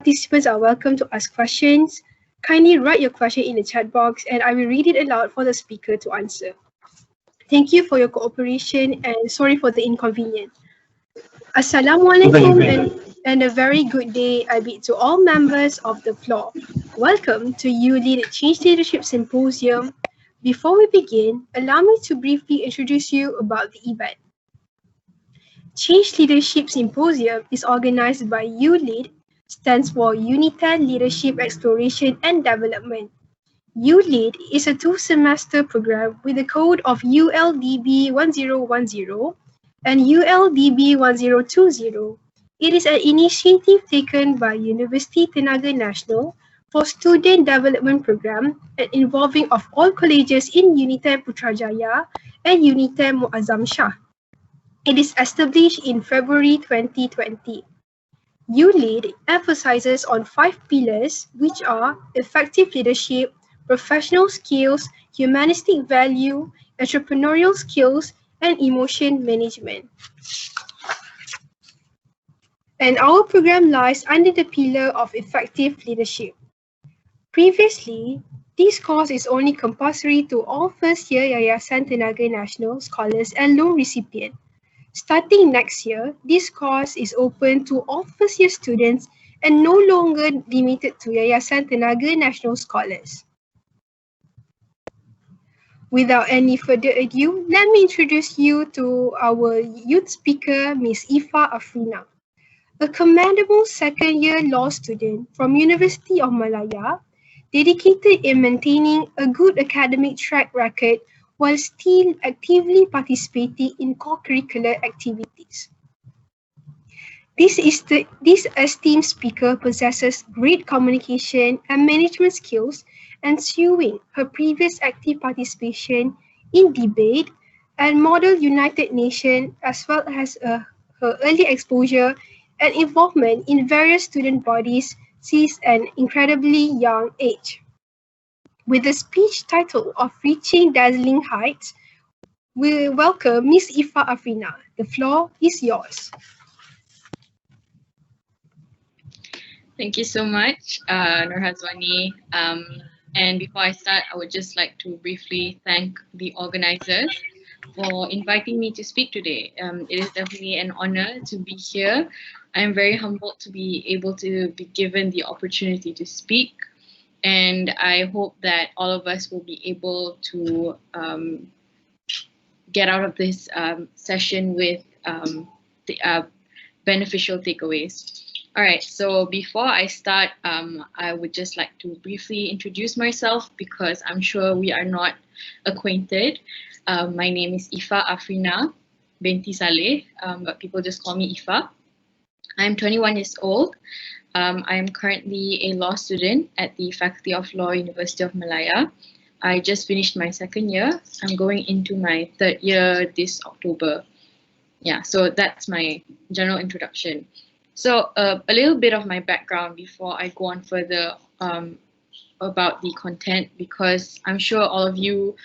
participants are welcome to ask questions. Kindly write your question in the chat box and I will read it aloud for the speaker to answer. Thank you for your cooperation and sorry for the inconvenience. Assalamualaikum and a very good day I bid to all members of the floor. Welcome to ULEAD Change Leadership Symposium. Before we begin, allow me to briefly introduce you about the event. Change Leadership Symposium is organized by ULEAD, stands for UNITEN Leadership Exploration and Development. ULEAD is a 2-semester program with the code of ULDB 1010 and ULDB 1020. It is an initiative taken by University Tenaga Nasional for student development program and involving of all colleges in UNITEN Putrajaya and UNITEN Muazzam Shah. It is established in February 2020. ULEAD emphasizes on 5 pillars, which are effective leadership, professional skills, humanistic value, entrepreneurial skills, and emotion management. And our program lies under the pillar of effective leadership. Previously, this course is only compulsory to all first-year Yayasan Tenaga Nasional scholars and loan recipients. Starting next year, this course is open to all first-year students and no longer limited to Yayasan Tenaga Nasional scholars. Without any further ado, let me introduce you to our youth speaker, Ms. Iffah Afrina, a commendable second-year law student from University of Malaya, dedicated in maintaining a good academic track record while still actively participating in co-curricular activities. This esteemed speaker possesses great communication and management skills, ensuing her previous active participation in debate and Model United Nations, as well as her early exposure and involvement in various student bodies since an incredibly young age. With the speech title of Reaching Dazzling Heights, we welcome Ms. Iffah Afrina. The floor is yours. Thank you so much, Nurhazwani. And before I start, I would just like to briefly thank the organizers for inviting me to speak today. It is definitely an honor to be here. I'm very humbled to be able to be given the opportunity to speak. And I hope that all of us will be able to get out of this session with beneficial takeaways. All right, so before I start, I would just like to briefly introduce myself because I'm sure we are not acquainted. My name is Iffah Afrina binti Saleh, but people just call me Iffah. I'm 21 years old. I am currently a law student at the Faculty of Law, University of Malaya. I just finished my second year. I'm going into my third year this October. Yeah, so that's my general introduction. So a little bit of my background before I go on further about the content, because I'm sure all of you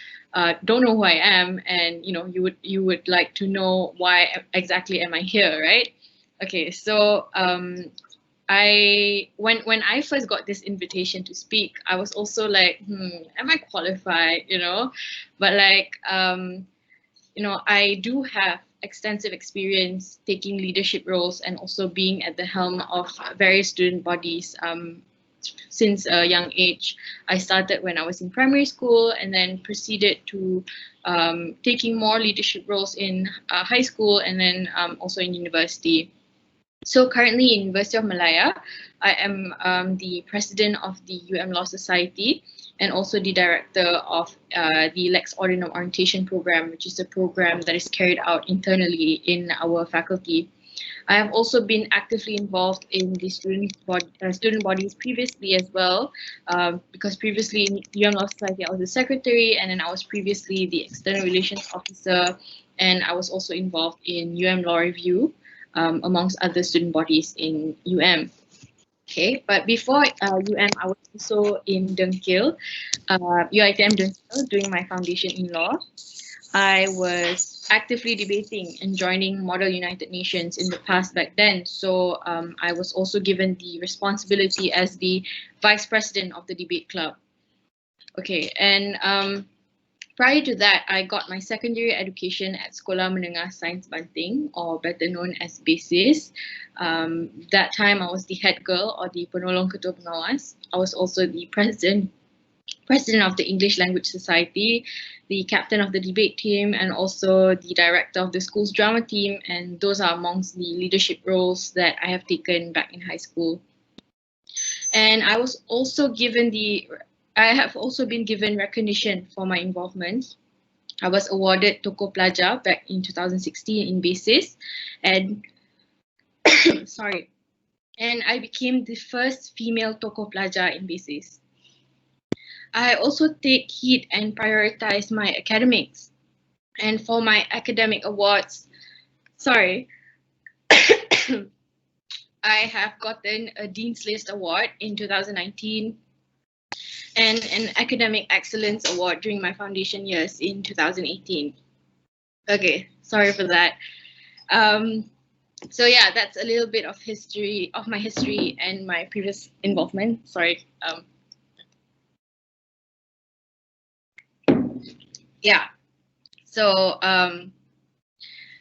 don't know who I am, and you would like to know why exactly am I here, right? Okay, so when I first got this invitation to speak, I was also like, am I qualified? But like I do have extensive experience taking leadership roles and also being at the helm of various student bodies since a young age. I started when I was in primary school and then proceeded to taking more leadership roles in high school and then also in university. So currently in University of Malaya, I am the president of the Law Society and also the director of the Lex Ordinum Orientation Program, which is a program that is carried out internally in our faculty. I have also been actively involved in the student bodies previously as well, because previously in Law Society I was the secretary, and then I was previously the external relations officer, and I was also involved in Law Review, amongst other student bodies in Okay, but before I was also in Dengkil, UITM Dengkil, doing my foundation in law. I was actively debating and joining Model United Nations in the past back then. So I was also given the responsibility as the vice president of the debate club. Okay, and prior to that, I got my secondary education at Sekolah Menengah Sains Banting, or better known as BASIS. That time, I was the head girl, or the penolong ketua pengawas. I was also the president of the English Language Society, the captain of the debate team, and also the director of the school's drama team. And those are amongst the leadership roles that I have taken back in high school. And I have also been given recognition for my involvement. I was awarded Tokoh Pelajar back in 2016 in BASIS, and sorry, and I became the first female Tokoh Pelajar in BASIS. I also take heed and prioritize my academics. And for my academic awards, I have gotten a Dean's List Award in 2019 and an Academic Excellence Award during my foundation years in 2018. Okay, sorry for that. So yeah, that's a little bit of my history and my previous involvement. Sorry. Yeah, so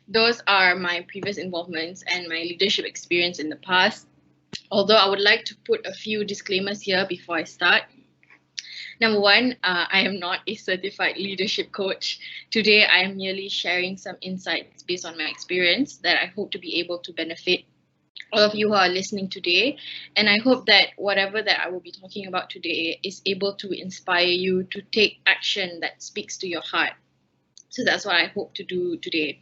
those are my previous involvements and my leadership experience in the past. Although I would like to put a few disclaimers here before I start. Number one, I am not a certified leadership coach. Today, I am merely sharing some insights based on my experience that I hope to be able to benefit all of you who are listening today. And I hope that whatever that I will be talking about today is able to inspire you to take action that speaks to your heart. So that's what I hope to do today.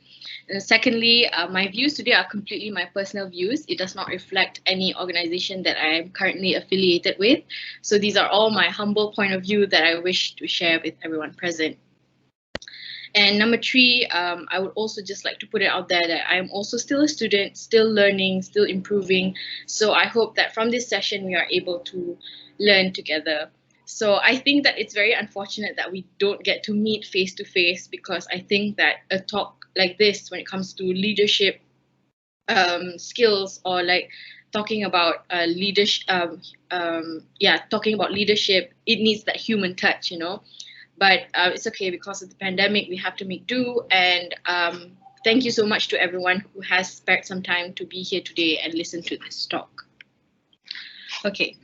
And secondly, my views today are completely my personal views. It does not reflect any organization that I am currently affiliated with. So these are all my humble point of view that I wish to share with everyone present. And number three, I would also just like to put it out there that I am also still a student, still learning, still improving. So I hope that from this session, we are able to learn together. So I think that it's very unfortunate that we don't get to meet face to face, because I think that a talk like this, when it comes to leadership skills, or like talking about leadership, talking about leadership, it needs that human touch, you know. But it's okay, because of the pandemic, we have to make do. And thank you so much to everyone who has spared some time to be here today and listen to this talk. Okay.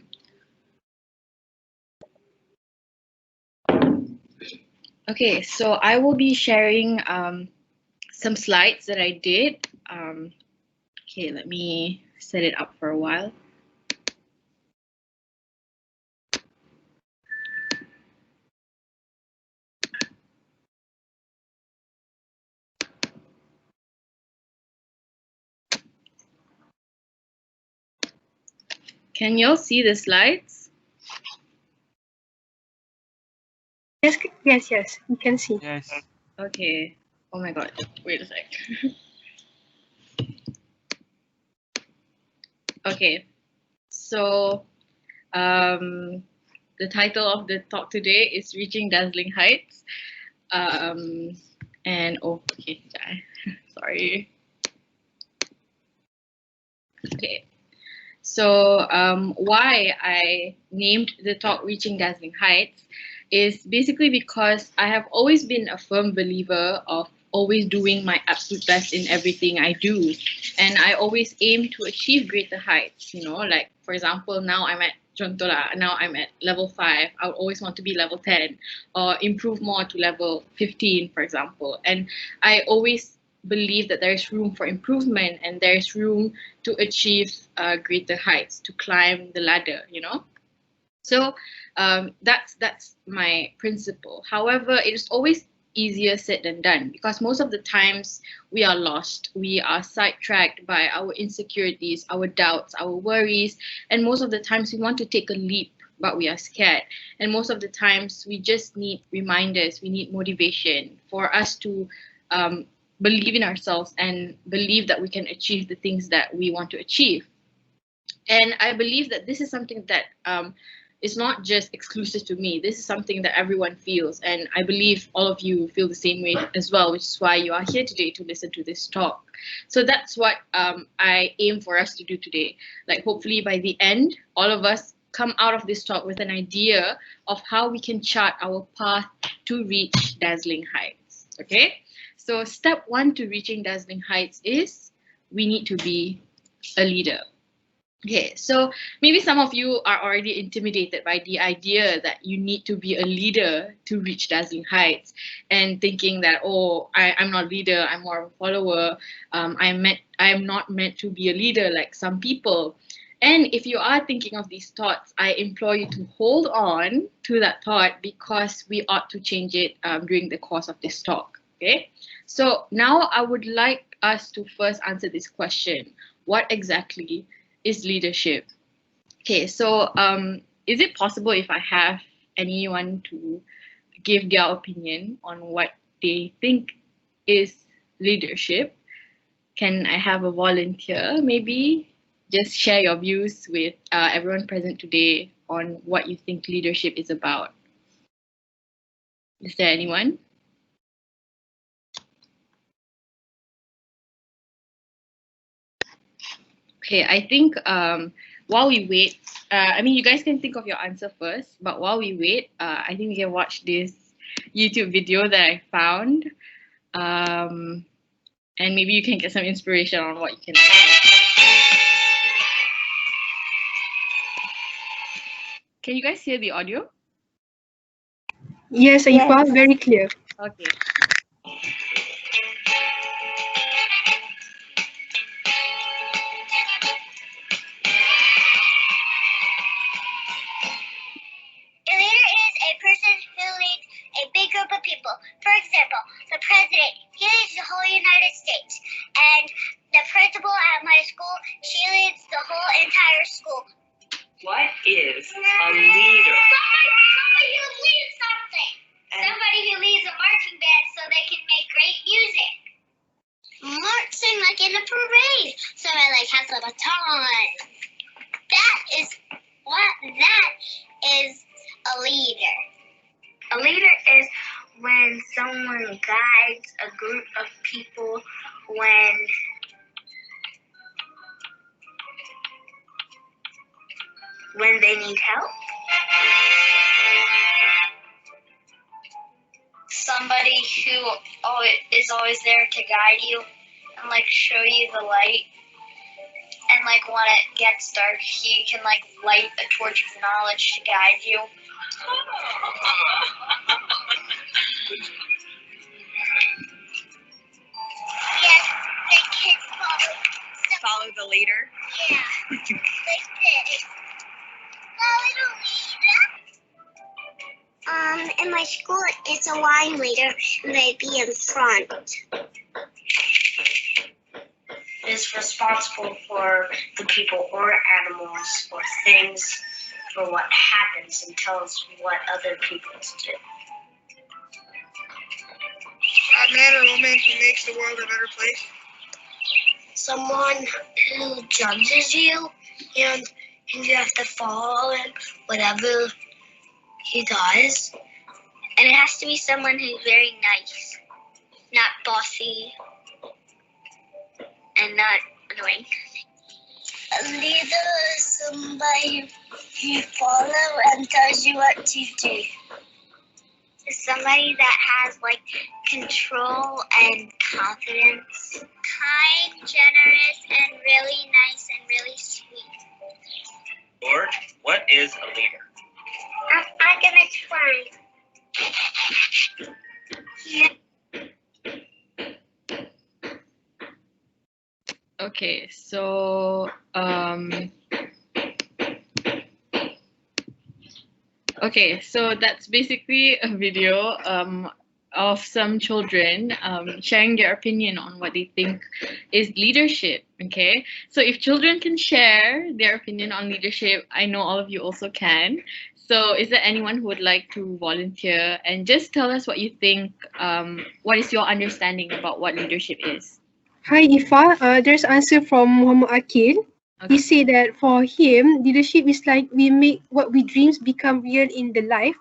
Okay, so I will be sharing some slides that I did. Okay, let me set it up for a while. Can you all see the slides? Yes, you can see. Yes. Okay. Oh my God, wait a sec. Okay, so the title of the talk today is Reaching Dazzling Heights. Sorry. Okay, so why I named the talk Reaching Dazzling Heights is basically because I have always been a firm believer of always doing my absolute best in everything I do. And I always aim to achieve greater heights, you know, like, for example, now I'm at level 5. I would always want to be level 10 or improve more to level 15, for example. And I always believe that there is room for improvement and there is room to achieve greater heights, to climb the ladder, you know. So that's my principle. However, it is always easier said than done, because most of the times we are lost, we are sidetracked by our insecurities, our doubts, our worries, and most of the times we want to take a leap, but we are scared. And most of the times we just need reminders, we need motivation for us to believe in ourselves and believe that we can achieve the things that we want to achieve. And I believe that this is something that is not just exclusive to me. This is something that everyone feels, and I believe all of you feel the same way as well, which is why you are here today to listen to this talk. So that's what I aim for us to do today. Like, hopefully by the end, all of us come out of this talk with an idea of how we can chart our path to reach dazzling heights. Okay, so step one to reaching dazzling heights is we need to be a leader. Okay, so maybe some of you are already intimidated by the idea that you need to be a leader to reach dazzling heights, and thinking that, oh, I'm not a leader, I'm more of a follower. I'm not meant to be a leader like some people. And if you are thinking of these thoughts, I implore you to hold on to that thought, because we ought to change it during the course of this talk. Okay, so now I would like us to first answer this question: what exactly is leadership? Okay, so is it possible if I have anyone to give their opinion on what they think is leadership? Can I have a volunteer? Maybe just share your views with everyone present today on what you think leadership is about. Is there anyone? Okay, I think while we wait, I mean, you guys can think of your answer first, but while we wait, I think we can watch this YouTube video that I found, and maybe you can get some inspiration on what you can answer. Can you guys hear the audio? Yes, Iffah, very clear. Okay. A leader is a person who leads a big group of people. For example, the president, he leads the whole United States. And the principal at my school, she leads the whole entire school. What is a leader? Somebody who leads something. Somebody who leads a marching band so they can make great music. Marching like in a parade. Somebody like has a baton. That is a leader. A leader is when someone guides a group of people when they need help. Somebody who is always there to guide you and like show you the light. And like when it gets dark, he can like light a torch of knowledge to guide you. Yes, the kids Follow the leader. Yeah, like this. Follow the leader. In my school, it's a line leader, and they be in front. Is responsible for the people or animals or things, for what happens, and tells what other people do. A man or woman who makes the world a better place. Someone who judges you, and you have to follow him, whatever he does. And it has to be someone who's very nice, not bossy, and not annoying. A leader is somebody you follow and tells you what to do. Somebody that has like control and confidence. Kind, generous, and really nice and really sweet. George, what is a leader? I'm gonna try. Yeah. Okay, so that's basically a video of some children sharing their opinion on what they think is leadership. Okay, so if children can share their opinion on leadership, I know all of you also can. So is there anyone who would like to volunteer and just tell us what you think, what is your understanding about what leadership is? Hi, Iffah. There's answer from Muhammad Akil. He Okay. said that for him, leadership is like we make what we dreams become real in the life.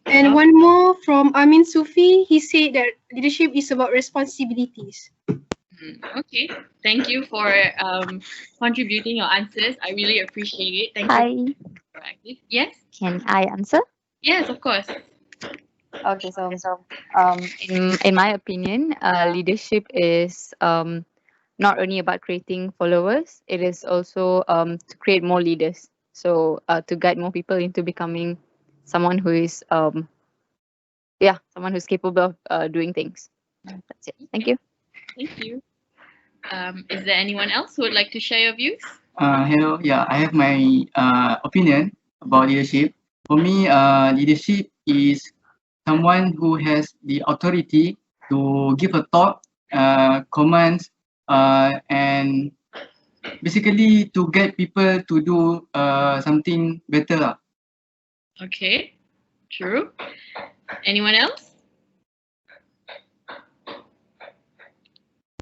And Oh, one more from Amin Sufi, he said that leadership is about responsibilities. okay. Thank you for contributing your answers. I really appreciate it. Thank you Hi, for active. Yes? can I answer? Yes, of course. Okay, so in my opinion, leadership is not only about creating followers, it is also to create more leaders. So to guide more people into becoming someone who is someone who's capable of doing things. That's it. Thank Okay. you. Thank you. Is there anyone else who would like to share your views? Hello. Yeah, I have my opinion about leadership. For me, leadership is someone who has the authority to give a thought, commands, and basically to get people to do something better lah. Okay. True. Anyone else?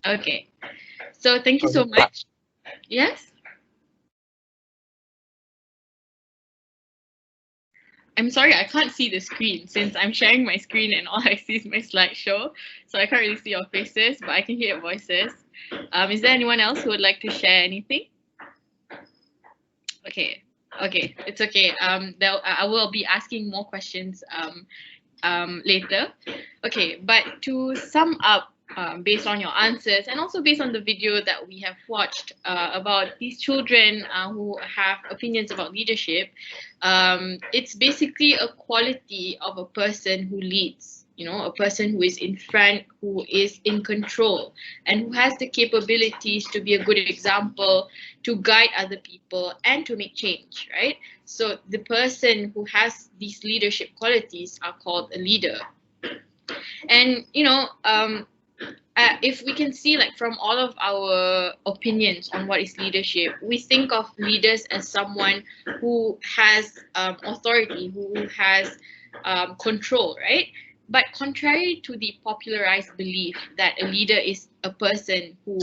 Okay. So thank you so much. Yes? I'm sorry, I can't see the screen since I'm sharing my screen and all I see is my slideshow. So I can't really see your faces, but I can hear your voices. Is there anyone else who would like to share anything? Okay, okay, it's okay. I will be asking more questions later. Okay, but to sum up, based on your answers and also based on the video that we have watched about these children who have opinions about leadership, it's basically a quality of a person who leads. You know, a person who is in front, who is in control, and who has the capabilities to be a good example, to guide other people, and to make change, right? So the person who has these leadership qualities are called a leader. And if we can see, like, from all of our opinions on what is leadership, we think of leaders as someone who has authority, who has control, right? But contrary to the popularized belief that a leader is a person who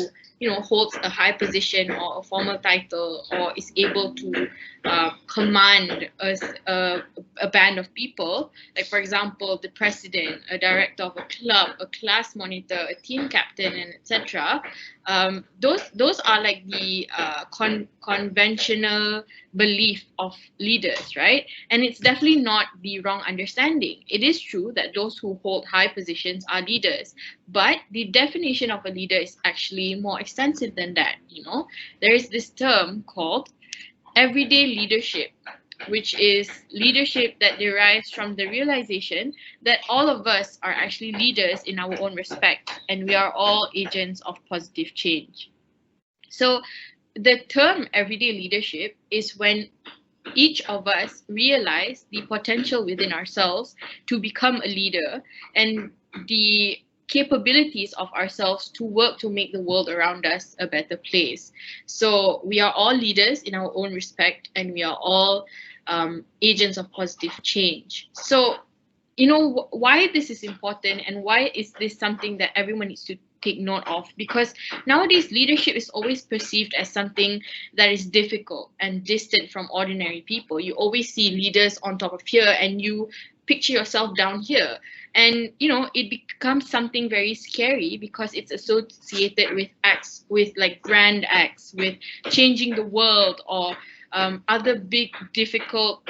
holds a high position or a formal title or is able to command a band of people, like for example the president, a director of a club, a class monitor, a team captain, and etc. Those are like the conventional belief of leaders, right? And it's definitely not the wrong understanding. It is true that those who hold high positions are leaders, but the definition of a leader is actually more extensive than that. There is this term called everyday leadership, which is leadership that derives from the realization that all of us are actually leaders in our own respect, and we are all agents of positive change. So the term everyday leadership is when each of us realize the potential within ourselves to become a leader and the capabilities of ourselves to work to make the world around us a better place. So we are all leaders in our own respect, and we are all agents of positive change. So why this is important and why is this something that everyone needs to take note of, because nowadays leadership is always perceived as something that is difficult and distant from ordinary people. You always see leaders on top of here and you picture yourself down here, and it becomes something very scary because it's associated with acts, with like grand acts, with changing the world or other big difficult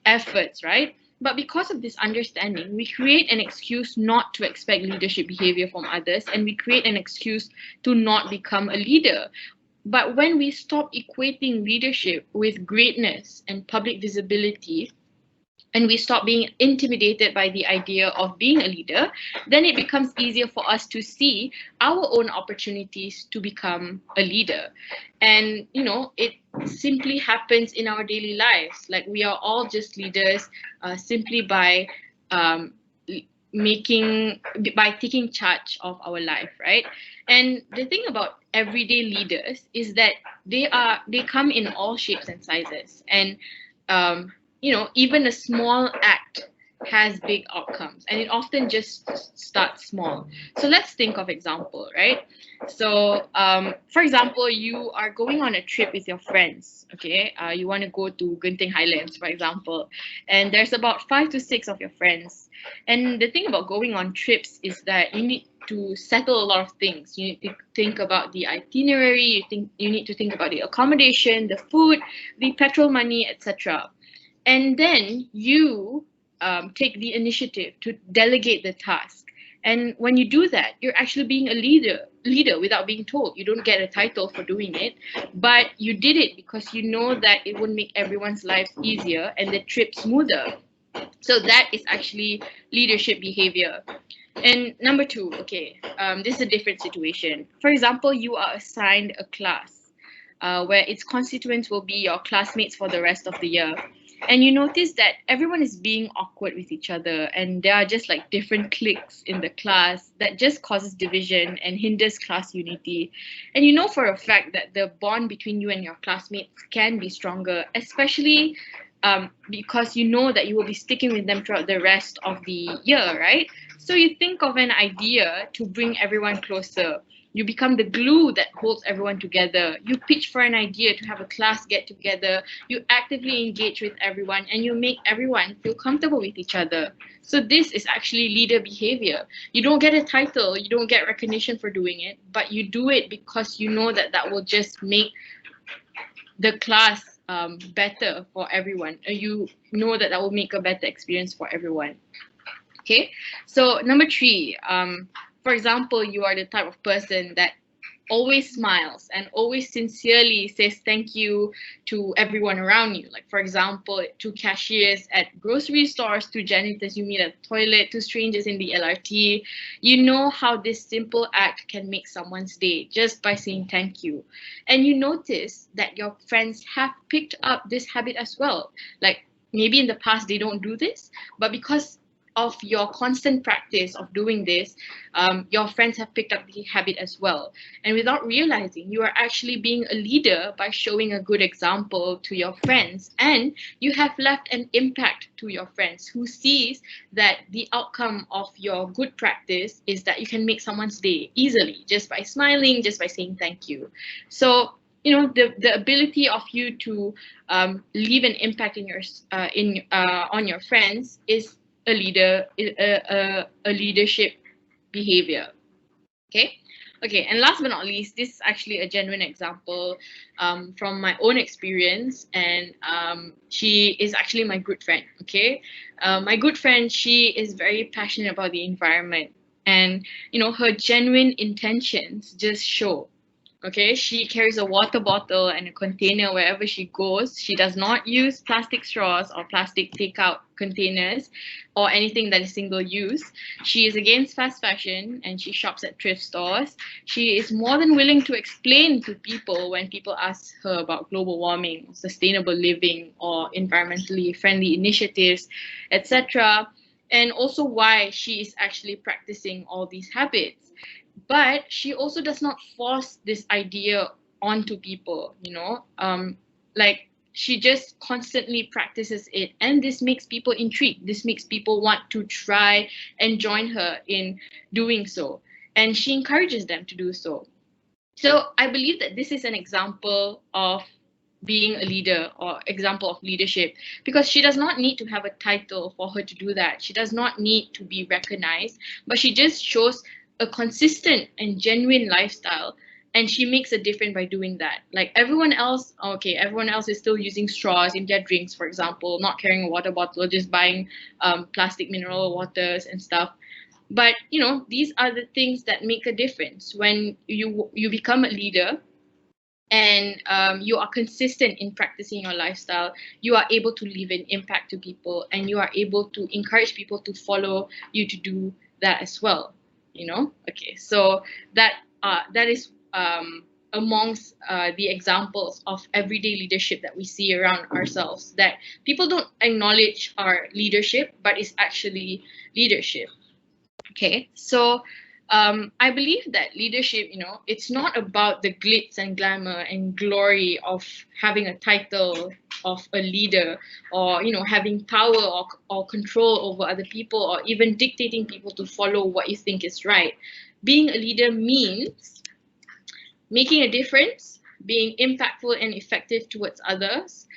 efforts, right? But because of this understanding, we create an excuse not to expect leadership behavior from others, and we create an excuse to not become a leader. But when we stop equating leadership with greatness and public visibility, and we stop being intimidated by the idea of being a leader, then it becomes easier for us to see our own opportunities to become a leader. And it simply happens in our daily lives. Like, we are all just leaders simply by taking charge of our life, right? And the thing about everyday leaders is that they come in all shapes and sizes, and even a small act has big outcomes, and it often just starts small. So let's think of example, right? So for example, you are going on a trip with your friends, okay? You want to go to Genting Highlands, for example, and there's about 5 to 6 of your friends. And the thing about going on trips is that you need to settle a lot of things. You need to think about the itinerary, you need to think about the accommodation, the food, the petrol money, etc. And then you take the initiative to delegate the task. And when you do that, you're actually being a leader without being told. You don't get a title for doing it, but you did it because you know that it would make everyone's life easier and the trip smoother. So that is actually leadership behavior. And number 2, okay, this is a different situation. For example, you are assigned a class where its constituents will be your classmates for the rest of the year. And you notice that everyone is being awkward with each other, and there are just like different cliques in the class that just causes division and hinders class unity. And you know for a fact that the bond between you and your classmates can be stronger, especially because you know that you will be sticking with them throughout the rest of the year, right? So you think of an idea to bring everyone closer. You become the glue that holds everyone together. You pitch for an idea to have a class get together. You actively engage with everyone, and you make everyone feel comfortable with each other. So this is actually leader behavior. You don't get a title, you don't get recognition for doing it, but you do it because you know that that will just make the class better for everyone. You know that that will make a better experience for everyone. Okay, so number 3, for example, you are the type of person that always smiles and always sincerely says thank you to everyone around you. Like, for example, to cashiers at grocery stores, to janitors you meet at the toilet, to strangers in the LRT. You know how this simple act can make someone's day just by saying thank you. And you notice that your friends have picked up this habit as well. Like, maybe in the past they don't do this, but because of your constant practice of doing this, your friends have picked up the habit as well. And without realizing, you are actually being a leader by showing a good example to your friends, and you have left an impact to your friends who sees that the outcome of your good practice is that you can make someone's day easily just by smiling, just by saying thank you. So you know, the ability of you to leave an impact in your on your friends is a leadership behavior. Okay, and last but not least, this is actually a genuine example from my own experience, and she is actually my good friend. Okay, my good friend, she is very passionate about the environment, and you know, her genuine intentions just show. Okay, she carries a water bottle and a container wherever she goes. She does not use plastic straws or plastic takeout containers or anything that is single use. She is against fast fashion and she shops at thrift stores. She is more than willing to explain to people when people ask her about global warming, sustainable living, or environmentally friendly initiatives, etc. And also why she is actually practicing all these habits. But she also does not force this idea onto people, you know, like she just constantly practices it, and this makes people intrigued. This makes people want to try and join her in doing so, and she encourages them to do so. So I believe that this is an example of being a leader or example of leadership, because she does not need to have a title for her to do that. She does not need to be recognized, but she just shows a consistent and genuine lifestyle, and she makes a difference by doing that. Like everyone else, okay, everyone else is still using straws in their drinks, for example, not carrying a water bottle, just buying plastic mineral waters and stuff. But you know, these are the things that make a difference when you become a leader and you are consistent in practicing your lifestyle. You are able to leave an impact to people, and you are able to encourage people to follow you to do that as well. You know, okay, so that is amongst the examples of everyday leadership that we see around ourselves, that people don't acknowledge our leadership, but it's actually leadership. Okay, so I believe that leadership, it's not about the glitz and glamour and glory of having a title of a leader, or having power or control over other people, or even dictating people to follow what you think is right. Being a leader means making a difference, being impactful and effective towards others,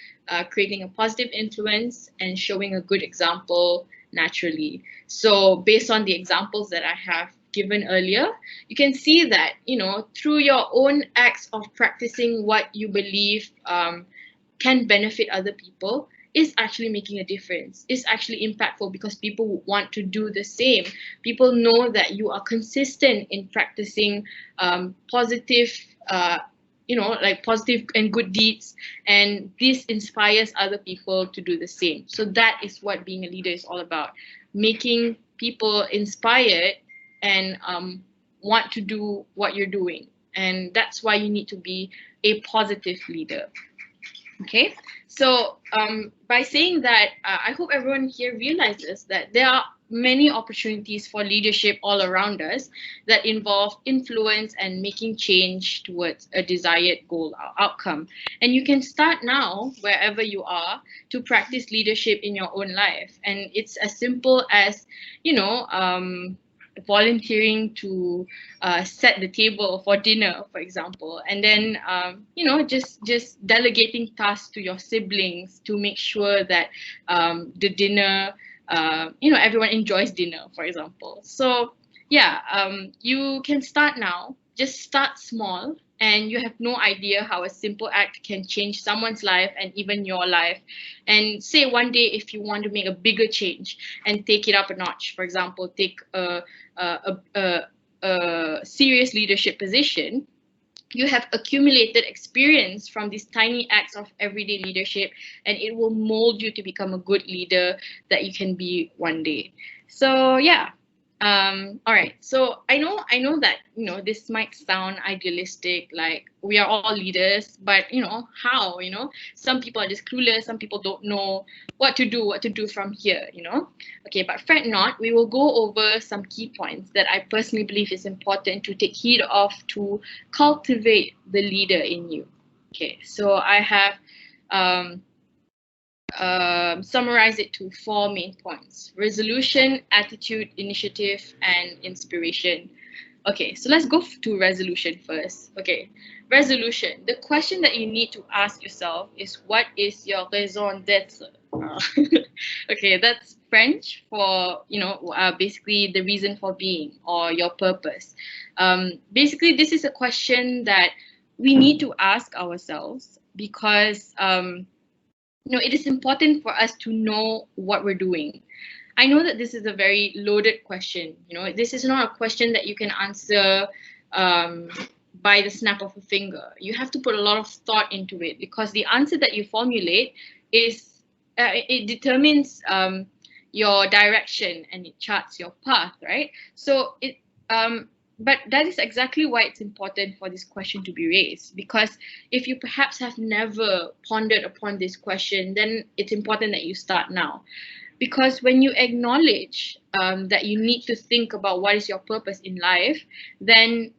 creating a positive influence, and showing a good example naturally. So based on the examples that I have given earlier, you can see that, through your own acts of practicing what you believe can benefit other people, is actually making a difference, is actually impactful, because people would want to do the same. People know that you are consistent in practicing positive, like positive and good deeds, and this inspires other people to do the same. So that is what being a leader is all about, making people inspired and want to do what you're doing. And that's why you need to be a positive leader. Okay, so by saying that, I hope everyone here realizes that there are many opportunities for leadership all around us that involve influence and making change towards a desired goal or outcome. And you can start now, wherever you are, to practice leadership in your own life. And it's as simple as, volunteering to set the table for dinner, for example, and then just delegating tasks to your siblings to make sure that the dinner, everyone enjoys dinner, for example. So yeah, you can start now. Just start small, and you have no idea how a simple act can change someone's life and even your life. And say one day, if you want to make a bigger change and take it up a notch, for example, take a serious leadership position, you have accumulated experience from these tiny acts of everyday leadership, and it will mold you to become a good leader that you can be one day. So yeah. All right, so I know that this might sound idealistic, like we are all leaders, but how, some people are just clueless, some people don't know what to do from here, Okay, but fret not, we will go over some key points that I personally believe is important to take heed of to cultivate the leader in you. Okay, so I have summarize it to 4 main points: resolution, attitude, initiative, and inspiration. Okay, so let's go to resolution first. Okay, resolution. The question that you need to ask yourself is, what is your raison d'être? Okay, that's French for, basically the reason for being, or your purpose. Basically, this is a question that we need to ask ourselves, because it is important for us to know what we're doing. I know that this is a very loaded question. This is not a question that you can answer by the snap of a finger. You have to put a lot of thought into it, because the answer that you formulate it determines your direction, and it charts your path, right? So but that is exactly why it's important for this question to be raised, because if you perhaps have never pondered upon this question, then it's important that you start now. Because when you acknowledge that you need to think about what is your purpose in life, then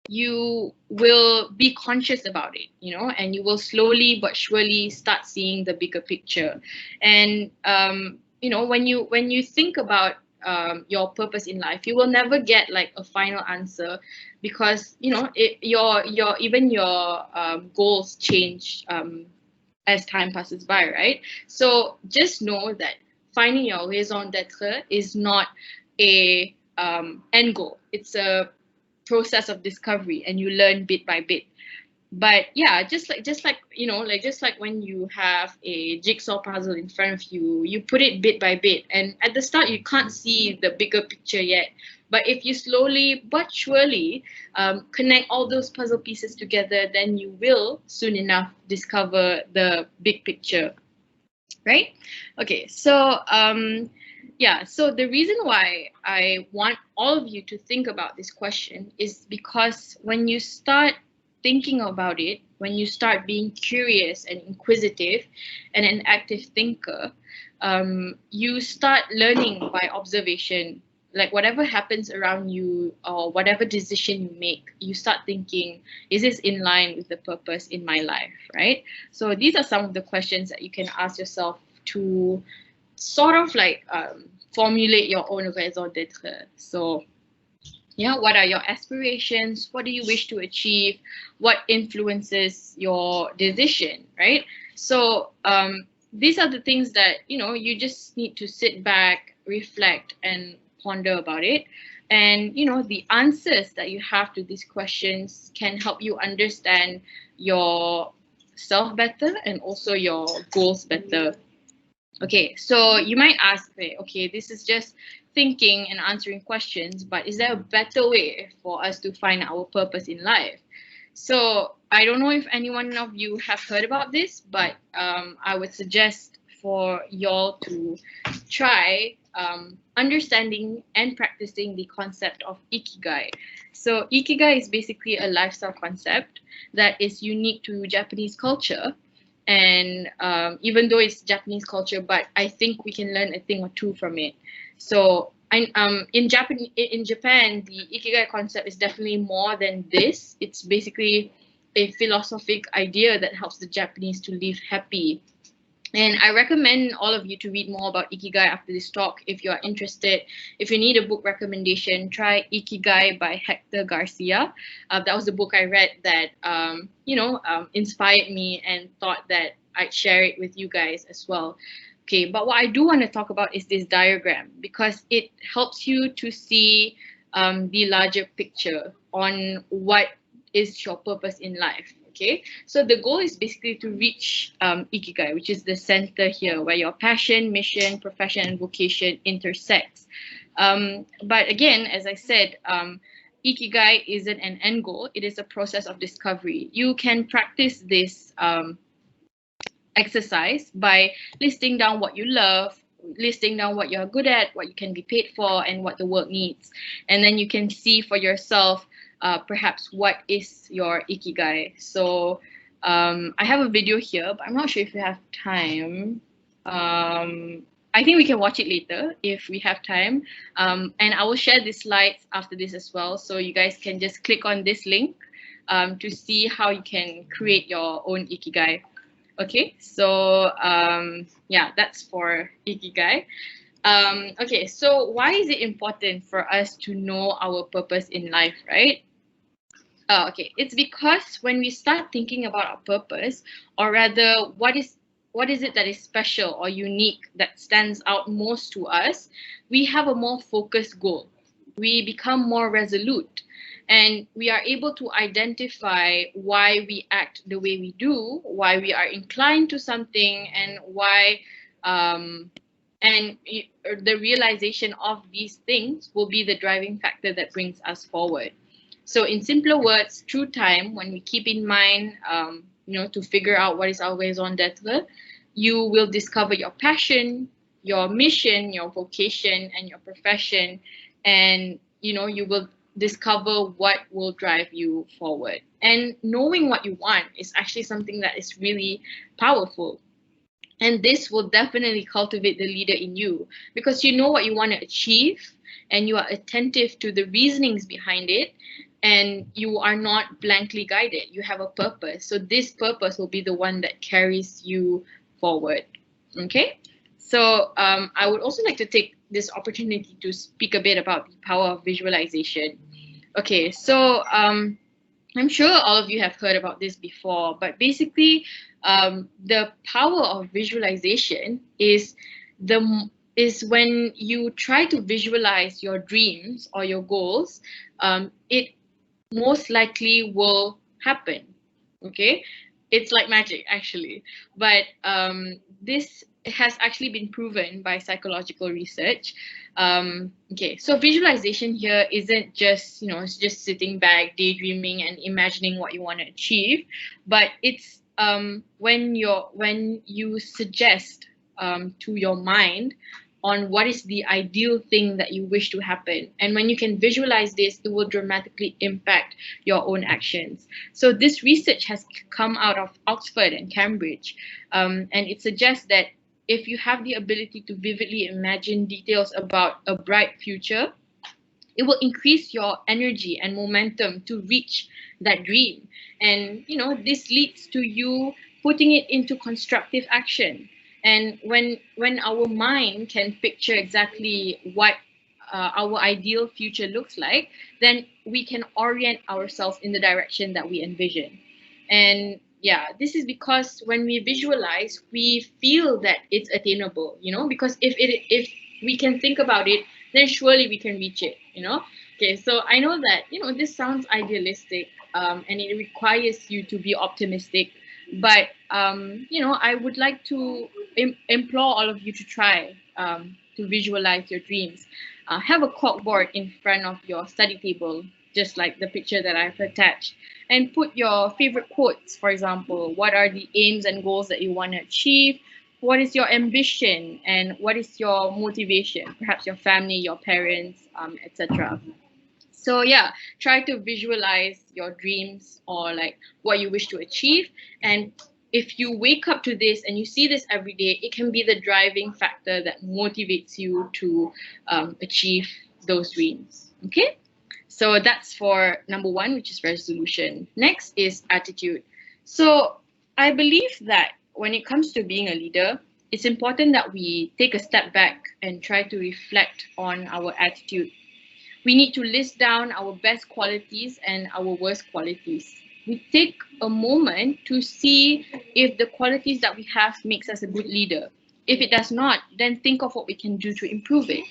you will be conscious about it, and you will slowly but surely start seeing the bigger picture. And when you think about your purpose in life, you will never get like a final answer, because your goals change as time passes by, right? So just know that finding your raison d'être is not a end goal. It's a process of discovery, and you learn bit by bit. But yeah, just like when you have a jigsaw puzzle in front of you, you put it bit by bit, and at the start you can't see the bigger picture yet. But if you slowly but surely connect all those puzzle pieces together, then you will soon enough discover the big picture, right? Okay, so yeah, so the reason why I want all of you to think about this question is because when you start thinking about it, when you start being curious and inquisitive and an active thinker, you start learning by observation. like whatever happens around you or whatever decision you make, you start thinking, is this in line with the purpose in my life, right? So these are some of the questions that you can ask yourself to sort of like formulate your own raison d'être. So yeah, what are your aspirations? What do you wish to achieve? What influences your decision, right? So these are the things that, you know, you just need to sit back, reflect, and ponder about it. And, you know, the answers that you have to these questions can help you understand yourself better and also your goals better. Okay, so you might ask, okay, this is just thinking and answering questions, but is there a better way for us to find our purpose in life? So I don't know if any one of you have heard about this, but I would suggest for y'all to try understanding and practicing the concept of Ikigai. So Ikigai is basically a lifestyle concept that is unique to Japanese culture. And even though it's Japanese culture, but I think we can learn a thing or two from it. So in Japan, the Ikigai concept is definitely more than this. It's basically a philosophic idea that helps the Japanese to live happy. And I recommend all of you to read more about Ikigai after this talk if you are interested. If you need a book recommendation, try Ikigai by Hector Garcia. That was the book I read that inspired me and thought that I'd share it with you guys as well. Okay, but what I do want to talk about is this diagram because it helps you to see the larger picture on what is your purpose in life. Okay, so the goal is basically to reach Ikigai, which is the center here, where your passion, mission, profession, and vocation intersects. But again, as I said, Ikigai isn't an end goal. It is a process of discovery. You can practice this exercise by listing down what you love, listing down what you're good at, what you can be paid for, and what the world needs. And then you can see for yourself perhaps what is your Ikigai. So I have a video here, but I'm not sure if we have time. I think we can watch it later if we have time. And I will share the slides after this as well. So you guys can just click on this link to see how you can create your own Ikigai. Okay, so yeah, that's for Ikigai. Okay, so why is it important for us to know our purpose in life, right? Okay, it's because when we start thinking about our purpose, or rather, what is it that is special or unique that stands out most to us, we have a more focused goal. We become more resolute, and we are able to identify why we act the way we do, why we are inclined to something, and why the realization of these things will be the driving factor that brings us forward. So in simpler words, through time, when we keep in mind, to figure out what is our raison d'être, you will discover your passion, your mission, your vocation, and your profession, and you will discover what will drive you forward. And knowing what you want is actually something that is really powerful. And this will definitely cultivate the leader in you because you know what you want to achieve and you are attentive to the reasonings behind it, and you are not blankly guided. You have a purpose. So this purpose will be the one that carries you forward. Okay, so I would also like to take this opportunity to speak a bit about the power of visualization. Okay, so I'm sure all of you have heard about this before, but basically the power of visualization is when you try to visualize your dreams or your goals, it most likely will happen. Okay, it's like magic actually, but this has actually been proven by psychological research. Okay, so visualization here isn't just it's just sitting back, daydreaming, and imagining what you want to achieve, but it's when you suggest to your mind on what is the ideal thing that you wish to happen. And when you can visualize this, it will dramatically impact your own actions. So this research has come out of Oxford and Cambridge, and it suggests that if you have the ability to vividly imagine details about a bright future, it will increase your energy and momentum to reach that dream. And this leads to you putting it into constructive action. And when our mind can picture exactly what our ideal future looks like, then we can orient ourselves in the direction that we envision. And yeah, this is because when we visualize, we feel that it's attainable, because if we can think about it, then surely we can reach it, Okay, so I know that, this sounds idealistic, and it requires you to be optimistic, but, I would like to implore all of you to try to visualize your dreams. Have a corkboard in front of your study table, just like the picture that I've attached, and put your favorite quotes. For example, what are the aims and goals that you want to achieve? What is your ambition, and what is your motivation? Perhaps your family, your parents, etc. So yeah, try to visualize your dreams or like what you wish to achieve. And if you wake up to this and you see this every day, it can be the driving factor that motivates you to achieve those dreams. Okay, so that's for number one, which is resolution. Next is attitude. So I believe that when it comes to being a leader, it's important that we take a step back and try to reflect on our attitude. We need to list down our best qualities and our worst qualities. We take a moment to see if the qualities that we have makes us a good leader. If it does not, then think of what we can do to improve it.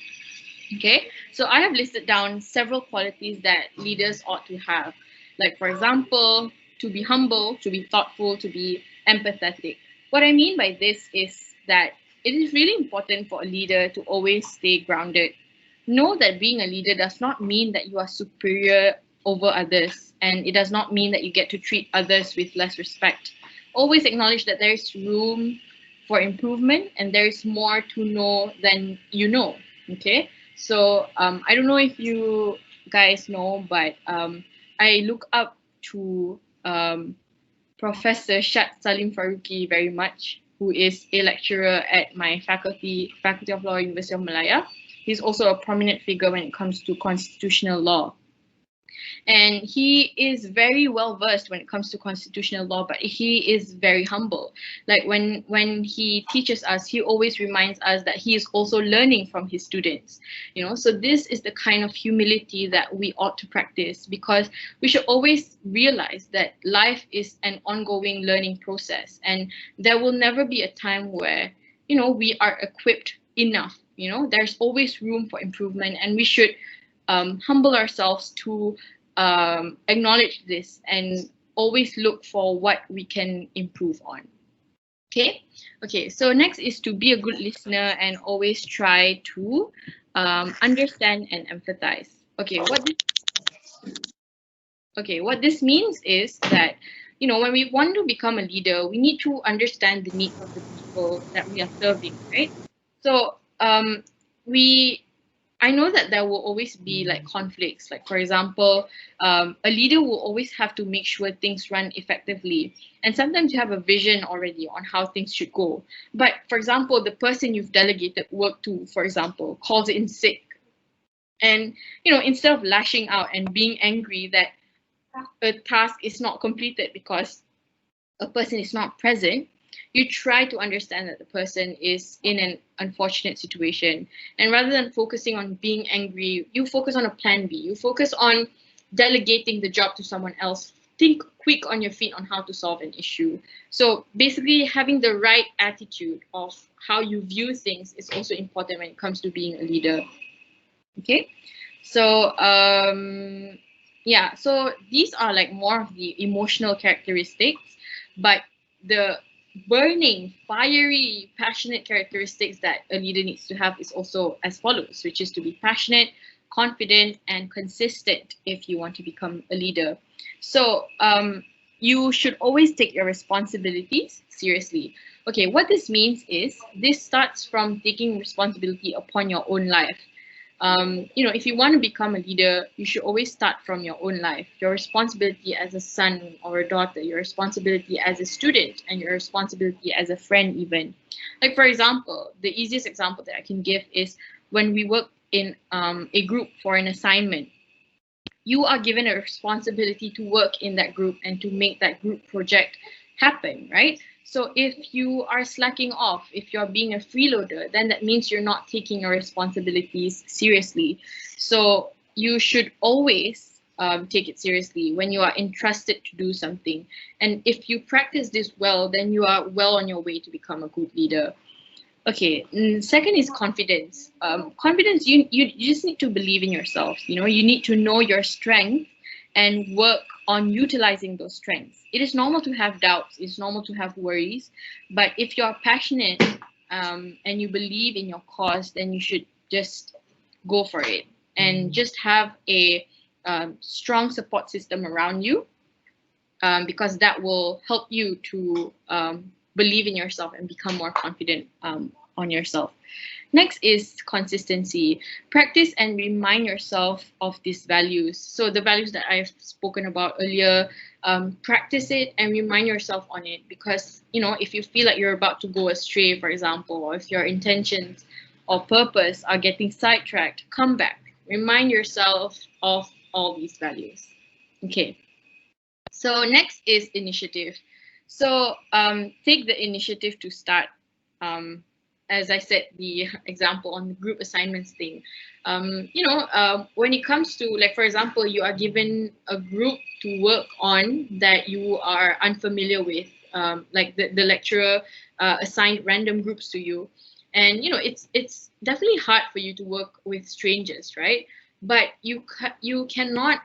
Okay, so I have listed down several qualities that leaders ought to have. Like, for example, to be humble, to be thoughtful, to be empathetic. What I mean by this is that it is really important for a leader to always stay grounded. Know that being a leader does not mean that you are superior over others, and it does not mean that you get to treat others with less respect. Always acknowledge that there is room for improvement and there is more to know than you know. Okay, so I don't know if you guys know, but I look up to Professor Shad Salim Faruqi very much, who is a lecturer at my faculty of law, University of Malaya. He's also a prominent figure when it comes to constitutional law. And he is very well versed when it comes to constitutional law, but he is very humble. Like when he teaches us, he always reminds us that he is also learning from his students. So this is the kind of humility that we ought to practice, because we should always realize that life is an ongoing learning process, and there will never be a time where we are equipped enough. There's always room for improvement, and we should humble ourselves to acknowledge this and always look for what we can improve on. Okay, so next is to be a good listener and always try to understand and empathize. What this means is that when we want to become a leader, we need to understand the needs of the people that we are serving, right? So I know that there will always be like conflicts. Like, for example, a leader will always have to make sure things run effectively. And sometimes you have a vision already on how things should go. But for example, the person you've delegated work to, for example, calls in sick. And, instead of lashing out and being angry that a task is not completed because a person is not present, you try to understand that the person is in an unfortunate situation. And rather than focusing on being angry, you focus on a plan B. You focus on delegating the job to someone else. Think quick on your feet on how to solve an issue. So basically, having the right attitude of how you view things is also important when it comes to being a leader. Okay, so so these are like more of the emotional characteristics, but the burning, fiery, passionate characteristics that a leader needs to have is also as follows, which is to be passionate, confident, and consistent if you want to become a leader. So you should always take your responsibilities seriously. Okay, what this means is this starts from taking responsibility upon your own life. If you want to become a leader, you should always start from your own life. Your responsibility as a son or a daughter, your responsibility as a student, and your responsibility as a friend even. Like, for example, the easiest example that I can give is when we work in a group for an assignment, you are given a responsibility to work in that group and to make that group project happen, right? So if you are slacking off, if you're being a freeloader, then that means you're not taking your responsibilities seriously. So you should always take it seriously when you are entrusted to do something. And if you practice this well, then you are well on your way to become a good leader. Okay, second is confidence. Confidence, you just need to believe in yourself. You know, you need to know your strength and work on utilizing those strengths. It is normal to have doubts. It's normal to have worries. But if you're passionate and you believe in your cause, then you should just go for it and just have a strong support system around you, because that will help you to believe in yourself and become more confident on yourself. Next is consistency. Practice and remind yourself of these values. So the values that I've spoken about earlier, practice it and remind yourself on it, because, you know, if you feel like you're about to go astray, for example, or if your intentions or purpose are getting sidetracked, come back. Remind yourself of all these values. Okay. So next is initiative. So take the initiative to start. As I said, the example on the group assignments thing. When it comes to, like, for example, you are given a group to work on that you are unfamiliar with, like the lecturer assigned random groups to you. And, you know, it's definitely hard for you to work with strangers, right? But you cannot,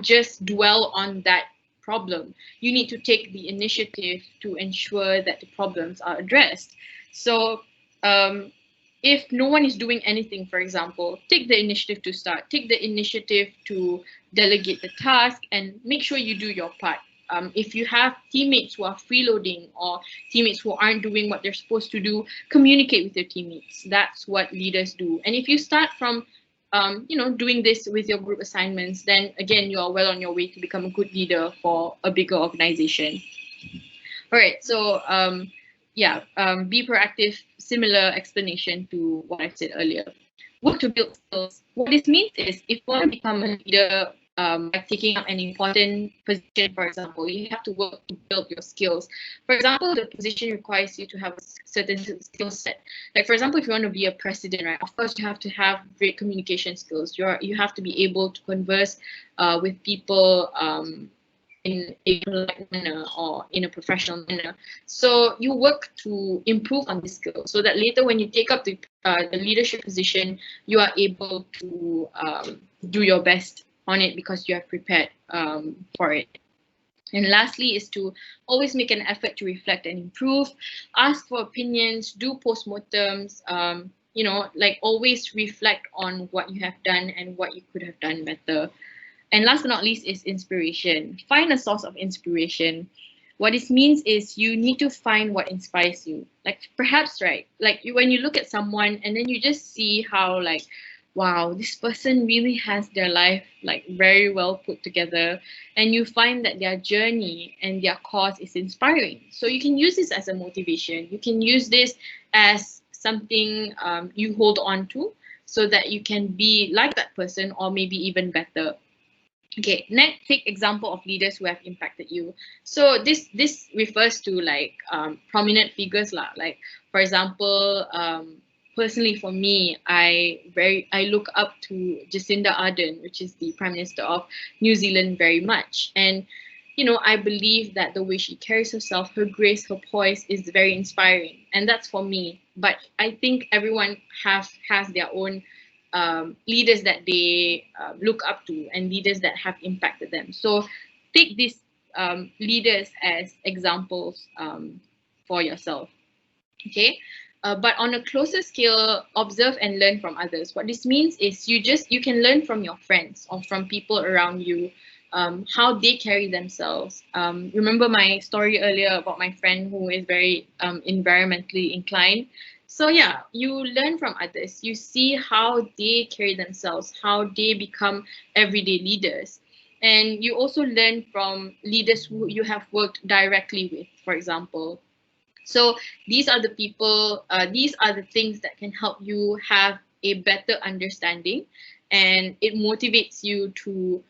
just dwell on that problem. You need to take the initiative to ensure that the problems are addressed. So if no one is doing anything, for example, take the initiative to start. Take the initiative to delegate the task and make sure you do your part. If you have teammates who are freeloading or teammates who aren't doing what they're supposed to do, communicate with your teammates. That's what leaders do. And if you start from doing this with your group assignments, then again, you are well on your way to become a good leader for a bigger organization. All right, so be proactive, similar explanation to what I said earlier. Work to build skills. What this means is, if you want to become a leader by taking up an important position, for example, you have to work to build your skills. For example, the position requires you to have a certain skill set. Like, for example, if you want to be a president, right, of course you have to have great communication skills. You have to be able to converse with people in a polite manner or in a professional manner. So you work to improve on this skill so that later when you take up the leadership position, you are able to do your best on it because you have prepared for it. And lastly is to always make an effort to reflect and improve, ask for opinions, do postmortems, always reflect on what you have done and what you could have done better. And last but not least is inspiration. Find a source of inspiration. What this means is you need to find what inspires you. Like, perhaps, right, like when you look at someone and then you just see how, like, wow, this person really has their life like very well put together, and you find that their journey and their cause is inspiring. So you can use this as a motivation. You can use this as something you hold on to so that you can be like that person or maybe even better. Okay, next, take example of leaders who have impacted you. So this refers to like prominent figures lah. Like, for example, personally for me, I look up to Jacinda Ardern, which is the Prime Minister of New Zealand, very much. And I believe that the way she carries herself, her grace, her poise is very inspiring, and that's for me. But I think everyone has their own leaders that they look up to and leaders that have impacted them. So take these leaders as examples for yourself. Okay. But on a closer scale, observe and learn from others. What this means is you can learn from your friends or from people around you, how they carry themselves. Remember my story earlier about my friend who is very environmentally inclined. So yeah, you learn from others. You see how they carry themselves, how they become everyday leaders. And you also learn from leaders who you have worked directly with, for example. So these are the people, these are the things that can help you have a better understanding, and it motivates you to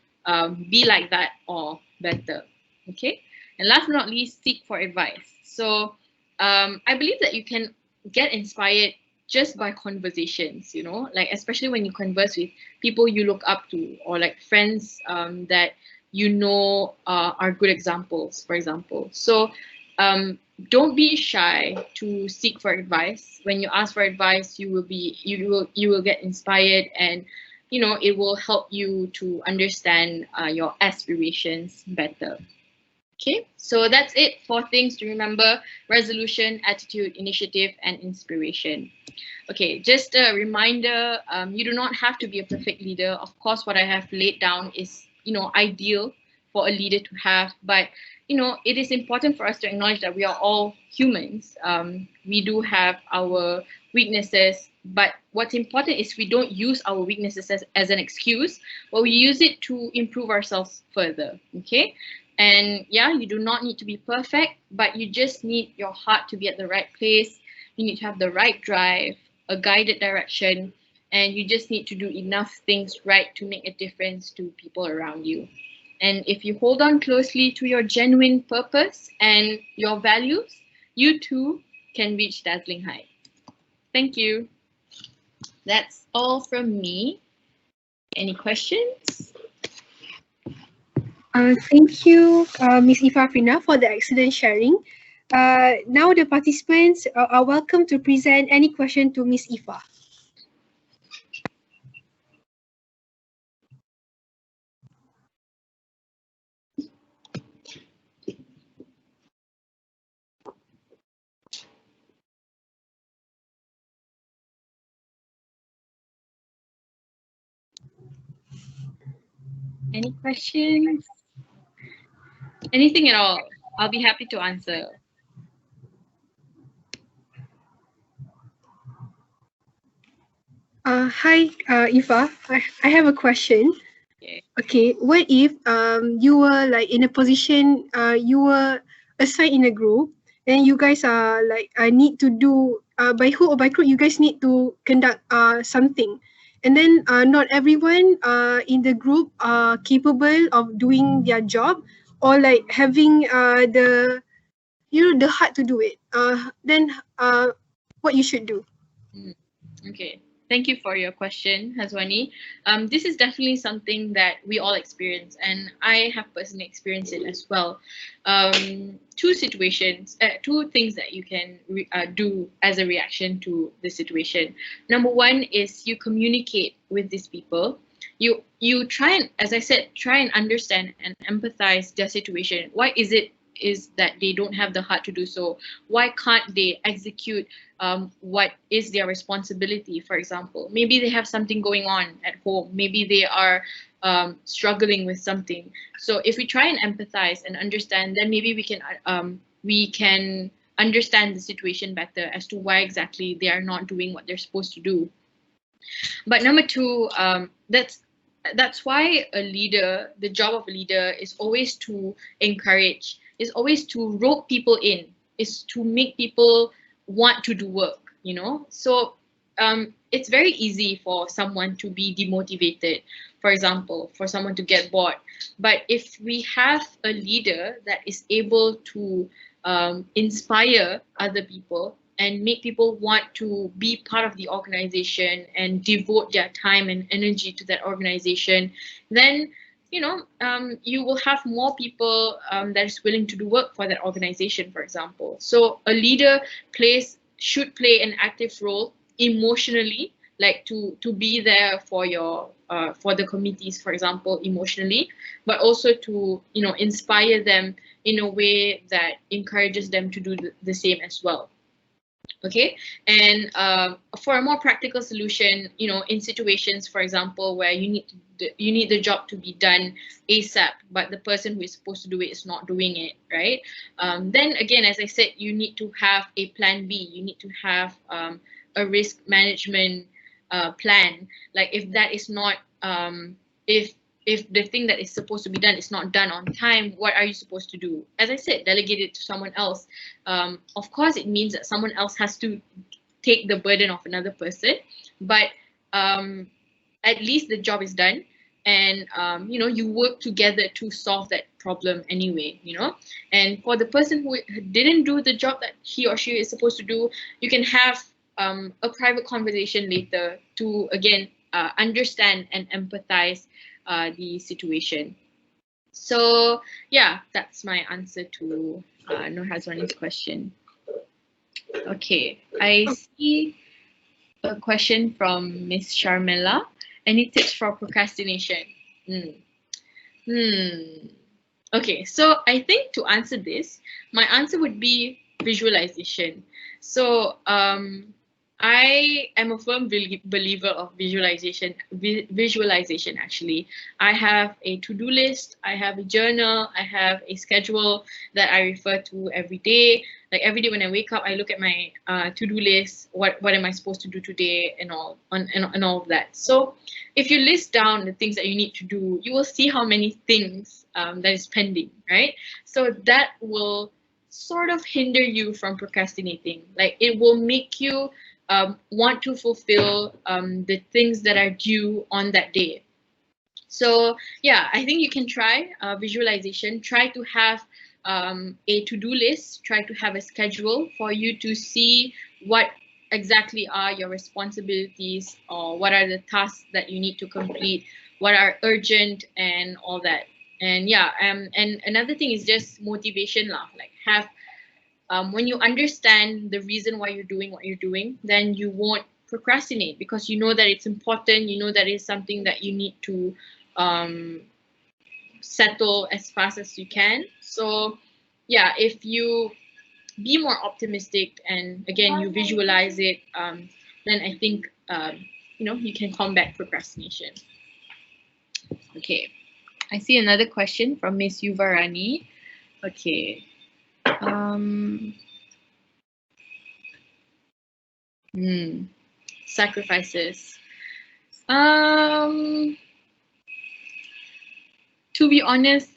be like that or better. Okay, and last but not least, seek for advice. So I believe that you can get inspired just by conversations, you know, like especially when you converse with people you look up to, or like friends that you know are good examples, for example. So don't be shy to seek for advice. When you ask for advice, you will get inspired, and you know it will help you to understand your aspirations better. Okay, so that's it for things to remember: resolution, attitude, initiative, and inspiration. Okay, just a reminder, you do not have to be a perfect leader. Of course, what I have laid down is, you know, ideal for a leader to have, but you know, it is important for us to acknowledge that we are all humans. We do have our weaknesses, but what's important is we don't use our weaknesses as an excuse, but we use it to improve ourselves further. Okay. And yeah, you do not need to be perfect, but you just need your heart to be at the right place. You need to have the right drive, a guided direction, and you just need to do enough things right to make a difference to people around you. And if you hold on closely to your genuine purpose and your values, you too can reach dazzling heights. Thank you. That's all from me. Any questions? Thank you, Ms. Iffah Afrina, for the excellent sharing. Now the participants are welcome to present any question to Ms. Iffah. Any questions? Anything at all? I'll be happy to answer. Hi, Iffah. I have a question. Okay. Okay, what if you were like in a position, you were assigned in a group, and you guys are like need to do by hook or by crook, you guys need to conduct something, and then not everyone in the group are capable of doing their job, or like having the the heart to do it. Then what you should do? Okay. Thank you for your question, Hazwani. This is definitely something that we all experience, and I have personally experienced it as well. Two things that you can do as a reaction to the situation. Number one is you communicate with these people. You try and, as I said, try and understand and empathize their situation. Why is that they don't have the heart to do so? Why can't they execute what is their responsibility? For example, maybe they have something going on at home. Maybe they are struggling with something. So if we try and empathize and understand, then maybe we can understand the situation better as to why exactly they are not doing what they're supposed to do. But number two, that's why a leader, the job of a leader is always to encourage, is always to rope people in, is to make people want to do work, you know? So it's very easy for someone to be demotivated, for example, for someone to get bored. But if we have a leader that is able to inspire other people and make people want to be part of the organization and devote their time and energy to that organization, then you know you will have more people that is willing to do work for that organization, for example. So a leader should play an active role emotionally, like to be there for your for the committees, for example, emotionally, but also to inspire them in a way that encourages them to do the same as well. Okay, and for a more practical solution, in situations, for example, where you need the job to be done ASAP, but the person who is supposed to do it is not doing it, right? Then again, as I said, you need to have a plan B. You need to have a risk management plan. Like if that is not, if the thing that is supposed to be done is not done on time, what are you supposed to do? As I said, delegate it to someone else. Of course, it means that someone else has to take the burden of another person, but at least the job is done, and you know, you work together to solve that problem anyway, you know. And for the person who didn't do the job that he or she is supposed to do, you can have a private conversation later to again understand and empathize the situation. So yeah, that's my answer to Nur Hazwani's question. Okay, I see a question from Miss Sharmila. Any tips for procrastination? Okay, so I think to answer this, my answer would be visualization. So I am a firm believer of visualization. Visualization, actually. I have a to-do list, I have a journal, I have a schedule that I refer to every day. Like every day when I wake up, I look at my to-do list. What am I supposed to do today, and all of that. So if you list down the things that you need to do, you will see how many things that is pending, right? So that will sort of hinder you from procrastinating. Like it will make you want to fulfill the things that are due on that day. So yeah, I think you can try visualization. Try to have a to-do list. Try to have a schedule for you to see what exactly are your responsibilities, or what are the tasks that you need to complete, what are urgent, and all that. And yeah, and another thing is just motivation lah. Like have when you understand the reason why you're doing what you're doing, then you won't procrastinate, because you know that it's important. You know that it's something that you need to settle as fast as you can. So yeah, if you be more optimistic and again you visualize it, then I think you know, you can combat procrastination. Okay, I see another question from Miss Yuvarani. Okay. Sacrifices. To be honest,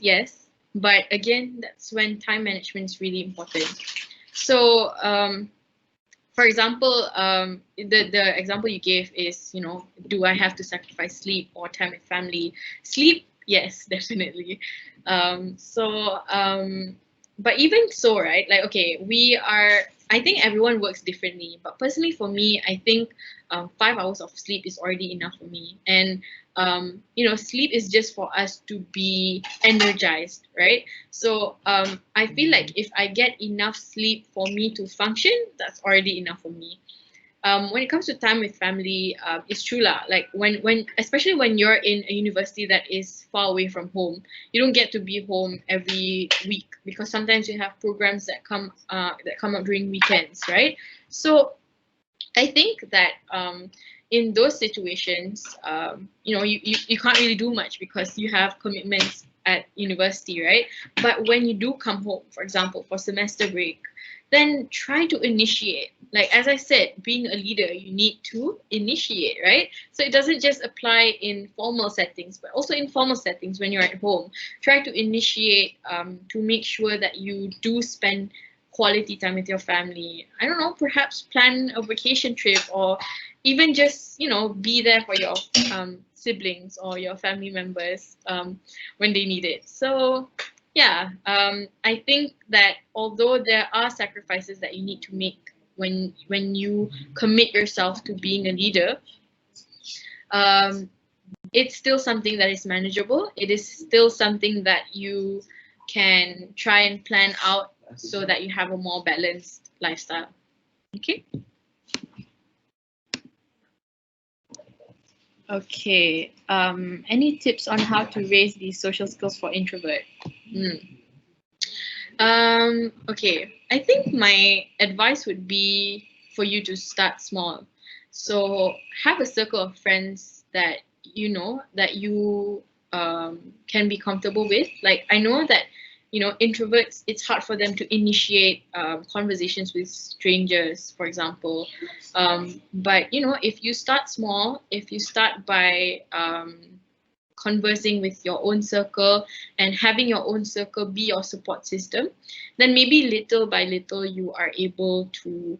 yes. But again, that's when time management is really important. So, for example, the example you gave is, you know, do I have to sacrifice sleep or time with family? Sleep, yes, definitely. But even so, right? Like, okay, I think everyone works differently. But personally, for me, I think 5 hours of sleep is already enough for me. And you know, sleep is just for us to be energized, right? So I feel like if I get enough sleep for me to function, that's already enough for me. When it comes to time with family, it's true lah. Like when especially when you're in a university that is far away from home, you don't get to be home every week, because sometimes you have programs that come up during weekends, right? So I think that in those situations, you know, you can't really do much because you have commitments at university, right? But when you do come home, for example, for semester break, then try to initiate. Like, as I said, being a leader, you need to initiate, right? So it doesn't just apply in formal settings, but also informal settings when you're at home. Try to initiate to make sure that you do spend quality time with your family. I don't know, perhaps plan a vacation trip, or even just, you know, be there for your siblings or your family members when they need it. So yeah, I think that although there are sacrifices that you need to make when you commit yourself to being a leader, it's still something that is manageable. It is still something that you can try and plan out so that you have a more balanced lifestyle. Okay. Okay. Any tips on how to raise these social skills for introvert? Okay. I think my advice would be for you to start small. So have a circle of friends that you know that you can be comfortable with. Like, I know that, you know, introverts, it's hard for them to initiate conversations with strangers, for example. But, you know, if you start small, if you start by conversing with your own circle and having your own circle be your support system, then maybe little by little you are able to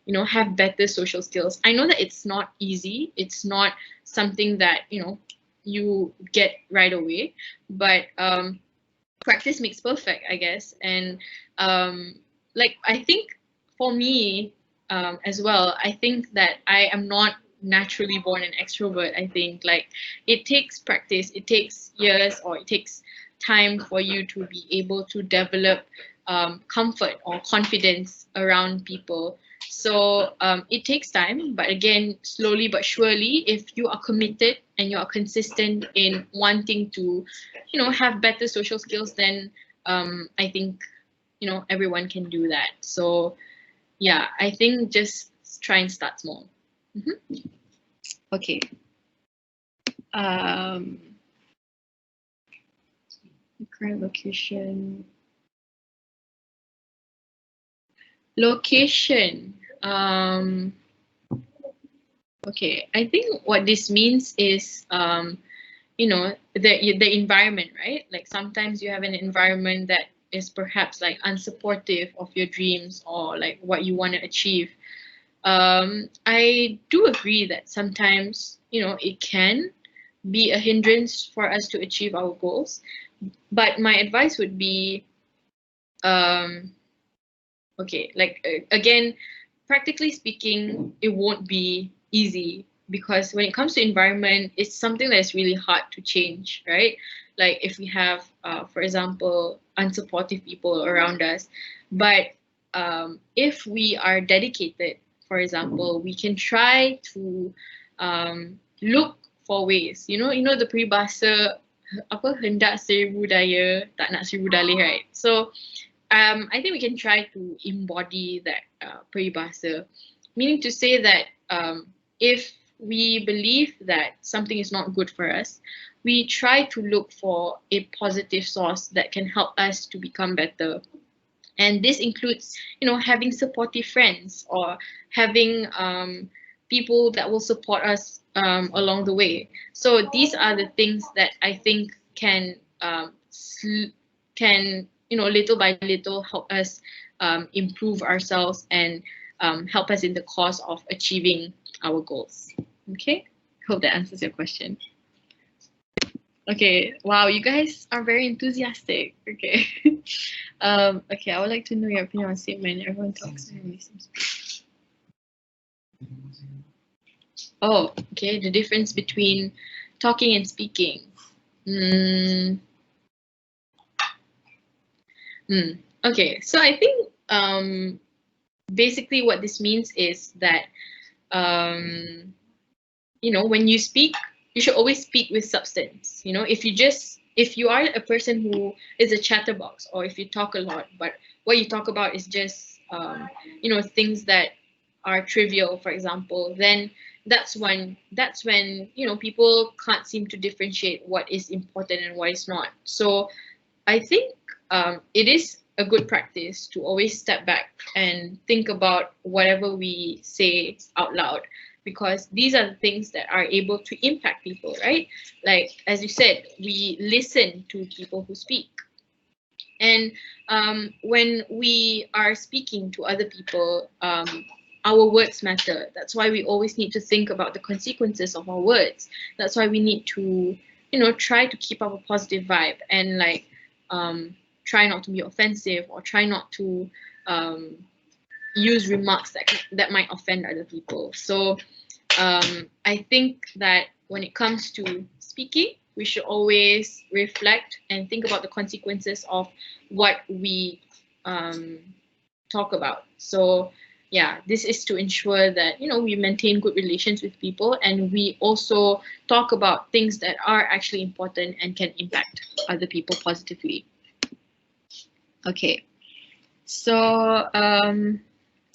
you know, have better social skills. I know that it's not easy. It's not something that, you know, you get right away, but practice makes perfect, I guess. And like, I think for me as well, I think that I am not naturally born an extrovert. I think like it takes practice, it takes years, or it takes time for you to be able to develop comfort or confidence around people. So it takes time, but again, slowly but surely, if you are committed and you are consistent in wanting to, you know, have better social skills, then I think, you know, everyone can do that. So yeah, I think just try and start small. Okay. Current location. Location. Okay, I think what this means is, you know, the environment, right? Like sometimes you have an environment that is perhaps like unsupportive of your dreams or like what you want to achieve. I do agree that sometimes, you know, it can be a hindrance for us to achieve our goals. But my advice would be, okay, like again, practically speaking, it won't be easy, because when it comes to environment, it's something that's really hard to change, right? Like if we have, for example, unsupportive people around us, but if we are dedicated, for example, we can try to look for ways, you know the peribahasa apa, hendak seribu daya tak nak seribu dalih, right? So I think we can try to embody that peribahasa, meaning to say that if we believe that something is not good for us, we try to look for a positive source that can help us to become better. And this includes, you know, having supportive friends or having people that will support us along the way. So these are the things that I think can you know, little by little help us improve ourselves and help us in the cause of achieving our goals. Okay, hope that answers your question. Okay, wow, you guys are very enthusiastic. Okay. Okay, I would like to know your opinion on statement. Everyone talks and listens. Oh, okay, the difference between talking and speaking. Okay, so I think basically what this means is that you know, when you speak, you should always speak with substance. You know, if you are a person who is a chatterbox, or if you talk a lot, but what you talk about is just you know, things that are trivial, for example, then that's when you know, people can't seem to differentiate what is important and what is not. So I think it is a good practice to always step back and think about whatever we say out loud, because these are the things that are able to impact people, right? Like, as you said, we listen to people who speak. And when we are speaking to other people, our words matter. That's why we always need to think about the consequences of our words. That's why we need to, you know, try to keep up a positive vibe and like try not to be offensive, or try not to use remarks that might offend other people. So I think that when it comes to speaking, we should always reflect and think about the consequences of what we talk about. So yeah, this is to ensure that, you know, we maintain good relations with people, and we also talk about things that are actually important and can impact other people positively. Okay, so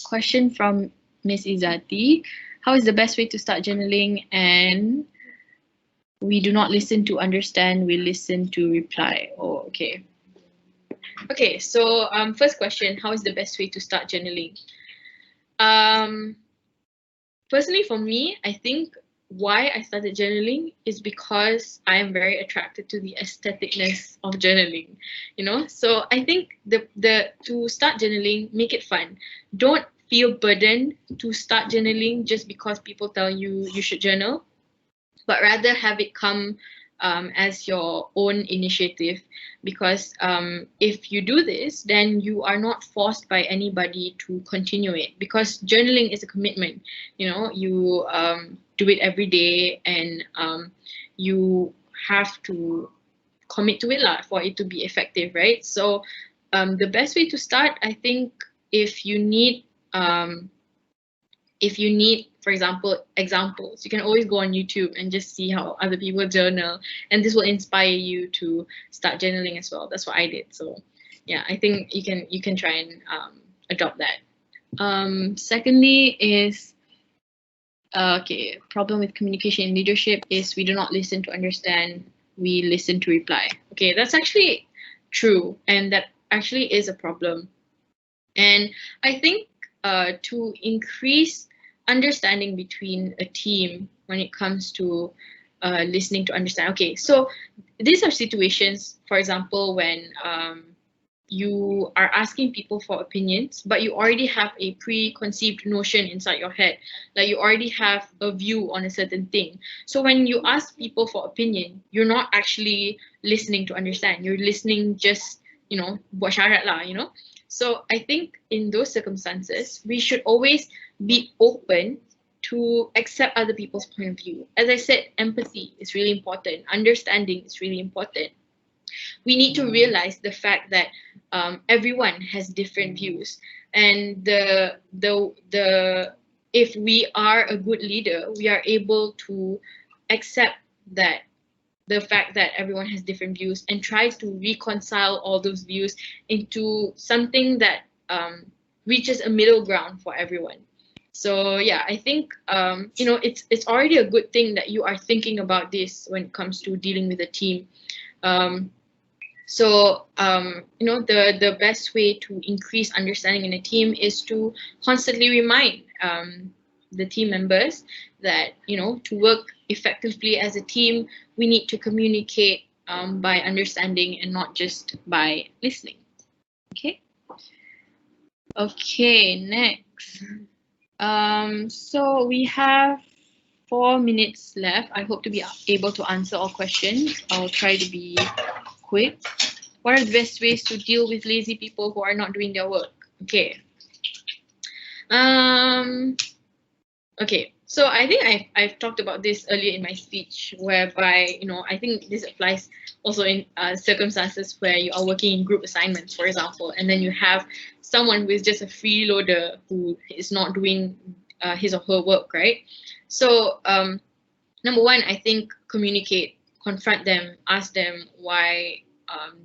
question from Miss Izati. How is the best way to start journaling? And we do not listen to understand, we listen to reply. Oh, okay. Okay, so first question, how is the best way to start journaling? Personally, for me, I think why I started journaling is because I am very attracted to the aestheticness of journaling, you know? So I think the to start journaling, make it fun. Don't feel burdened to start journaling just because people tell you you should journal, but rather have it come as your own initiative, because if you do this, then you are not forced by anybody to continue it, because journaling is a commitment. You know, you do it every day, and you have to commit to it for it to be effective, right? So the best way to start, I think, if you need, for example, examples, you can always go on YouTube and just see how other people journal, and this will inspire you to start journaling as well. That's what I did. So yeah, I think you can try and adopt that. Secondly is, okay, problem with communication in leadership is we do not listen to understand, we listen to reply. Okay, that's actually true, and that actually is a problem. And I think to increase understanding between a team when it comes to listening to understand. Okay, so these are situations, for example, when you are asking people for opinions, but you already have a preconceived notion inside your head, like you already have a view on a certain thing. So when you ask people for opinion, you're not actually listening to understand, you're listening just, you know, buat syarat lah, you know. So I think in those circumstances, we should always be open to accept other people's point of view. As I said, empathy is really important. Understanding is really important. We need to realize the fact that everyone has different views, and if we are a good leader, we are able to accept that the fact that everyone has different views and try to reconcile all those views into something that reaches a middle ground for everyone. So yeah, I think you know, it's already a good thing that you are thinking about this when it comes to dealing with a team. So you know, the best way to increase understanding in a team is to constantly remind the team members that, you know, to work effectively as a team, we need to communicate by understanding and not just by listening. Okay. Okay, next. So we have 4 minutes left. I hope to be able to answer all questions. I'll try to be quick. What are the best ways to deal with lazy people who are not doing their work? Okay. Okay, so I think I've talked about this earlier in my speech, whereby, you know, I think this applies also in circumstances where you are working in group assignments, for example, and then you have someone who is just a freeloader who is not doing his or her work, right? So number one, I think communicate, confront them, ask them why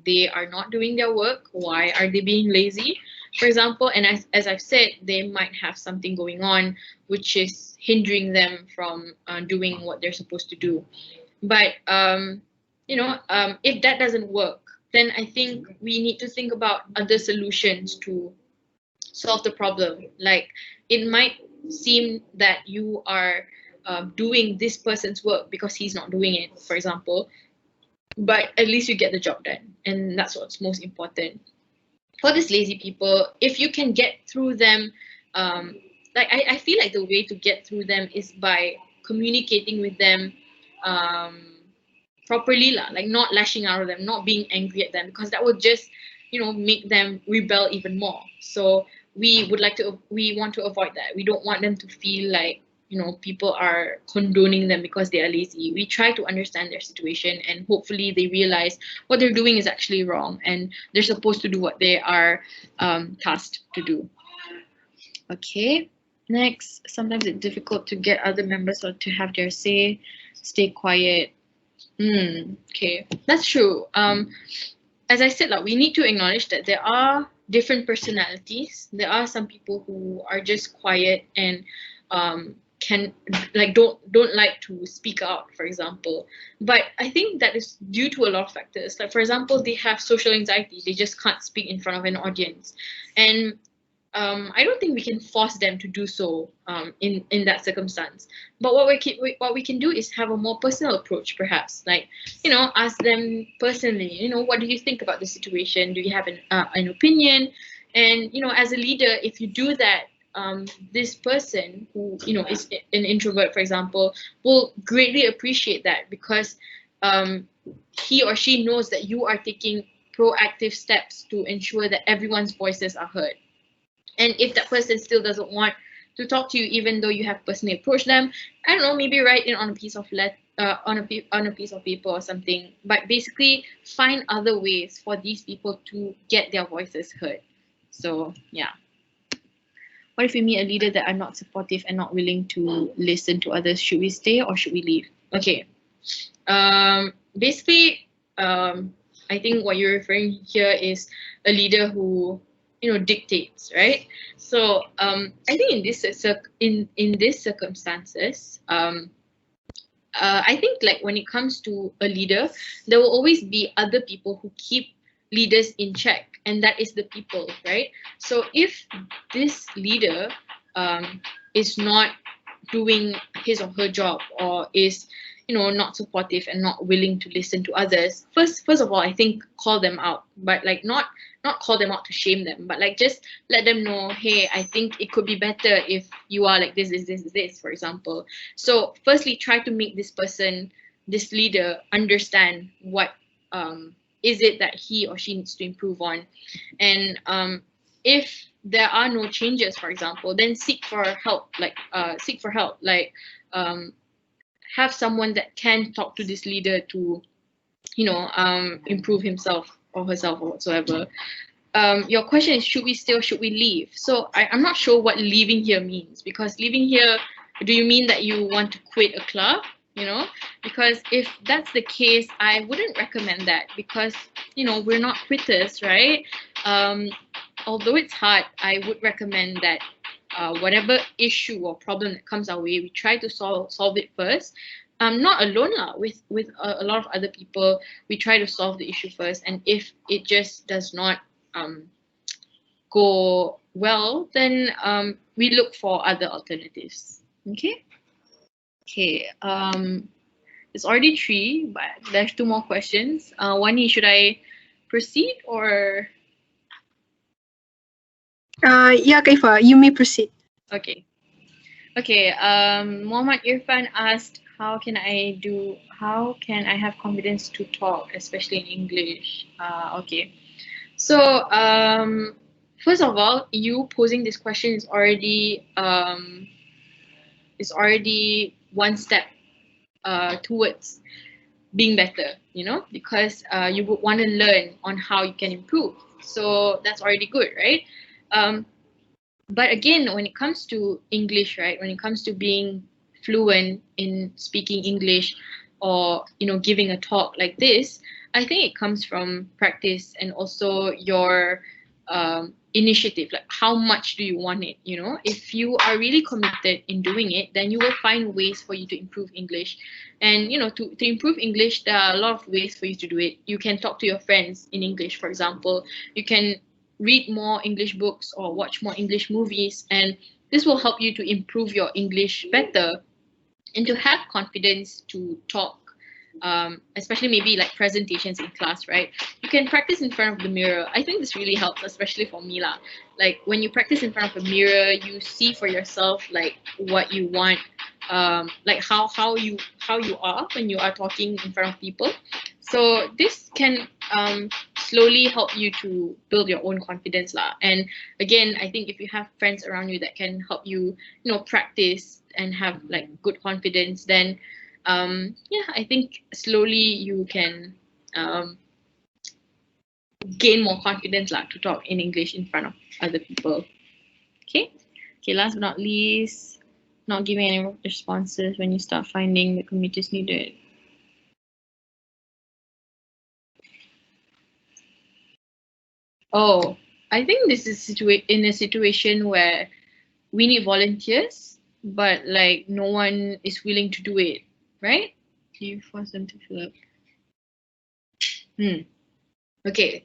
they are not doing their work, why are they being lazy, for example. And as I've said, they might have something going on which is hindering them from doing what they're supposed to do. But you know, if that doesn't work, then I think we need to think about other solutions to solve the problem. Like, it might seem that you are doing this person's work because he's not doing it, for example, but at least you get the job done, and that's what's most important. For these lazy people, if you can get through them, like I feel like the way to get through them is by communicating with them properly lah, like not lashing out at them, not being angry at them, because that will just, you know, make them rebel even more. So we want to avoid that. We don't want them to feel like, you know, people are condoning them because they are lazy. We try to understand their situation, and hopefully they realize what they're doing is actually wrong and they're supposed to do what they are tasked to do. Okay, next. Sometimes it's difficult to get other members or to have their say. Stay quiet. Okay, that's true. As I said, like, we need to acknowledge that there are different personalities. There are some people who are just quiet and can don't like to speak out, for example. But I think that is due to a lot of factors. Like, for example, they have social anxiety. They just can't speak in front of an audience, and I don't think we can force them to do so in that circumstance. But what we can do is have a more personal approach, perhaps. Like, you know, ask them personally, you know, what do you think about the situation? Do you have an opinion? And, you know, as a leader, if you do that, this person who, you know, is an introvert, for example, will greatly appreciate that, because he or she knows that you are taking proactive steps to ensure that everyone's voices are heard. And if that person still doesn't want to talk to you, even though you have personally approached them, I don't know, maybe write it on a piece of on a piece of paper or something. But basically, find other ways for these people to get their voices heard. So yeah. What if we meet a leader that are not supportive and not willing to listen to others? Should we stay or should we leave? Okay. Basically, I think what you're referring here is a leader who, you know, dictates, right? So I think in this circumstances, I think like when it comes to a leader, there will always be other people who keep leaders in check, and that is the people, right? So if this leader is not doing his or her job, or is, you know, not supportive and not willing to listen to others, first of all, I think call them out, but like not call them out to shame them, but like just let them know, hey, I think it could be better if you are like this, for example. So firstly, try to make this person, this leader, understand what is it that he or she needs to improve on. And if there are no changes, for example, then seek for help, like have someone that can talk to this leader to, you know, improve himself or herself or whatsoever. Your question is, should we stay or should we leave? So I'm not sure what leaving here means, because leaving here, do you mean that you want to quit a club? You know, because if that's the case, I wouldn't recommend that, because, you know, we're not quitters, right? Although it's hard, I would recommend that whatever issue or problem that comes our way, we try to solve it first. Not alone lah, with a lot of other people. We try to solve the issue first, and if it just does not go well, then we look for other alternatives. Okay, it's already 3, but there's 2 more questions. Wani, should I proceed or? Yeah, Iffah, you may proceed. Okay. Muhammad Irfan asked, how can I have confidence to talk, especially in English? Okay. So first of all, you posing this question is already one step towards being better, you know, because you would want to learn on how you can improve. So that's already good, right? But again, when it comes to English, right, when it comes to being fluent in speaking English, or, you know, giving a talk like this, I think it comes from practice and also your initiative. Like, how much do you want it? You know, if you are really committed in doing it, then you will find ways for you to improve English. And, you know, to improve English, there are a lot of ways for you to do it. You can talk to your friends in English, for example. You can read more English books or watch more English movies, and this will help you to improve your English better and to have confidence to talk, especially maybe like presentations in class, right? You can practice in front of the mirror. I think this really helps, especially for me lah. Like when you practice in front of a mirror, you see for yourself like what you want, like how you are when you are talking in front of people. So this can slowly help you to build your own confidence lah. And again, I think if you have friends around you that can help you, you know, practice and have like good confidence, then yeah, I think slowly you can gain more confidence lah to talk in English in front of other people. Okay, last but not least, not giving any responses when you start finding the community is needed. Oh, I think this is in a situation where we need volunteers, but like no one is willing to do it, right? Do you force them to fill up? Okay,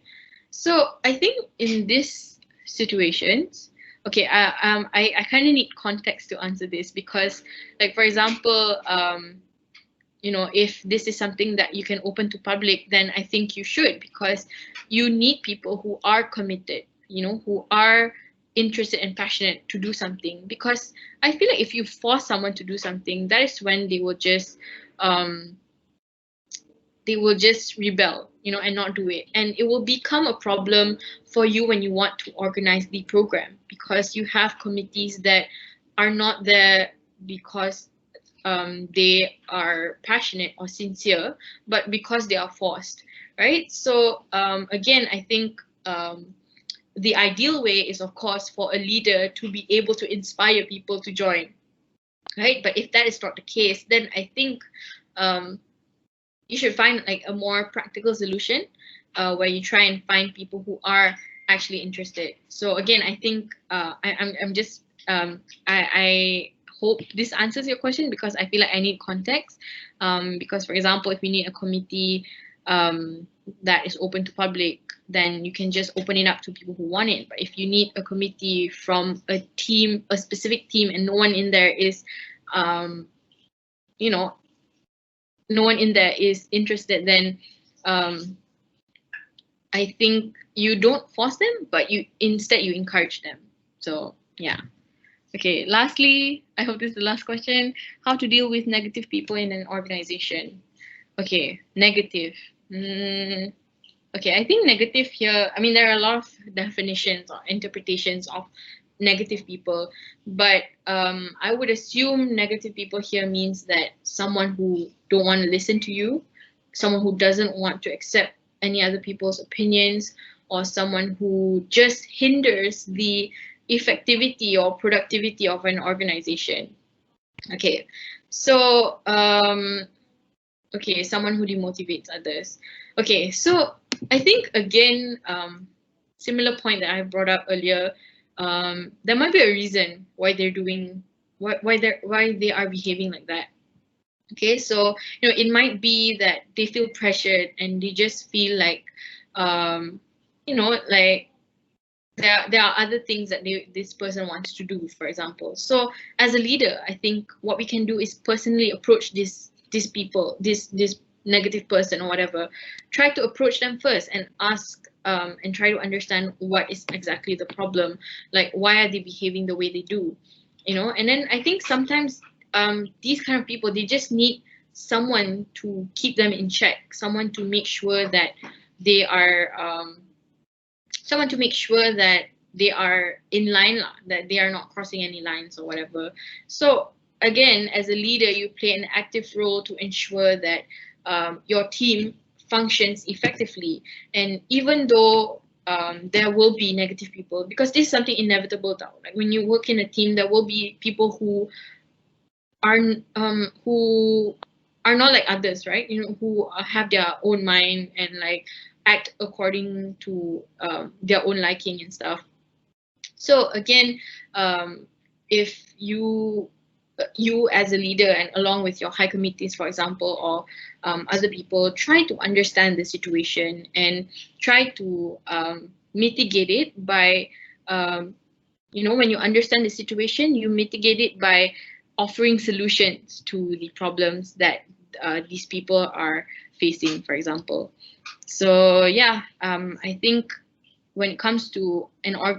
so I think in this situations, okay, I kind of need context to answer this, because like, for example, you know, if this is something that you can open to public, then I think you should, because you need people who are committed, you know, who are interested and passionate to do something, because I feel like if you force someone to do something, that is when they will just rebel, you know, and not do it, and it will become a problem for you when you want to organize the program, because you have committees that are not there because they are passionate or sincere, but because they are forced, right? So again, I think the ideal way is, of course, for a leader to be able to inspire people to join, right? But if that is not the case, then I think you should find like a more practical solution where you try and find people who are actually interested. So again, I think I hope this answers your question, because I feel like I need context. Because for example, if we need a committee that is open to public, then you can just open it up to people who want it. But if you need a committee from a team, a specific team, and no one in there is, you know, no one in there is interested, then I think you don't force them, but you instead you encourage them. So yeah. Okay, lastly, I hope this is the last question. How to deal with negative people in an organization? Okay, negative. Okay, I think negative here, I mean, there are a lot of definitions or interpretations of negative people, but I would assume negative people here means that someone who don't want to listen to you, someone who doesn't want to accept any other people's opinions, or someone who just hinders the effectivity or productivity of an organization. Okay, so okay, someone who demotivates others. Okay, so I think again, similar point that I brought up earlier, there might be a reason why they're doing why they are behaving like that. Okay, so you know, it might be that they feel pressured and they just feel like you know, like there are other things that this person wants to do, for example. So as a leader, I think what we can do is personally approach these people, this negative person or whatever, try to approach them first and ask and try to understand what is exactly the problem, like why are they behaving the way they do, you know. And then I think sometimes these kind of people, they just need someone to keep them in check, someone to make sure that they are someone to make sure that they are in line, that they are not crossing any lines or whatever. So again, as a leader, you play an active role to ensure that your team functions effectively. And even though there will be negative people, because this is something inevitable though, like when you work in a team, there will be people who are not like others, right? You know, who have their own mind and like act according to their own liking and stuff. So again, if you as a leader and along with your high committees, for example, or other people, try to understand the situation and try to mitigate it by, you know, when you understand the situation, you mitigate it by offering solutions to the problems that these people are facing, for example. So yeah, I think when it comes to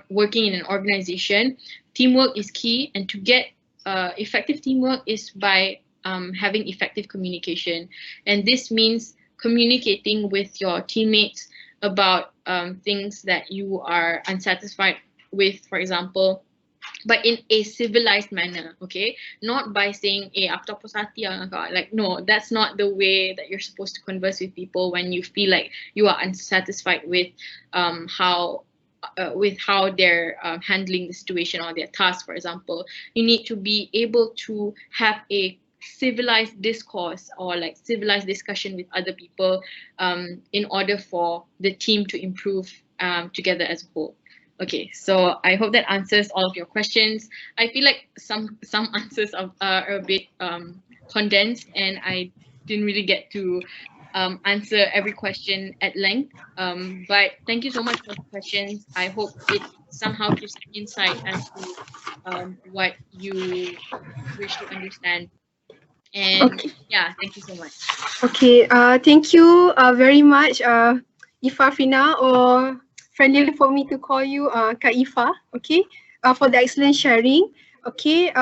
working in an organization, teamwork is key, and to get effective teamwork is by having effective communication. And this means communicating with your teammates about things that you are unsatisfied with, for example, but in a civilized manner, okay? Not by saying, aku tak puas hati like, no, that's not the way that you're supposed to converse with people when you feel like you are unsatisfied with how they're handling the situation or their task, for example. You need to be able to have a civilized discourse or like civilized discussion with other people in order for the team to improve together as a whole. Okay, so I hope that answers all of your questions. I feel like some answers are a bit condensed, and I didn't really get to answer every question at length. But thank you so much for the questions. I hope it somehow gives you insight as to what you wish to understand. And Okay. yeah, thank you so much. Okay, thank you very much, Iffah Afrina or friendly for me to call you Kak Iffah, okay, for the excellent sharing. Okay,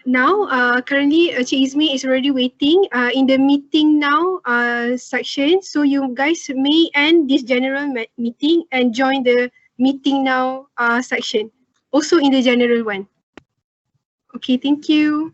now currently Cik Izmi is already waiting in the meeting now section. So you guys may end this general meeting and join the meeting now section, also in the general one. Okay, thank you.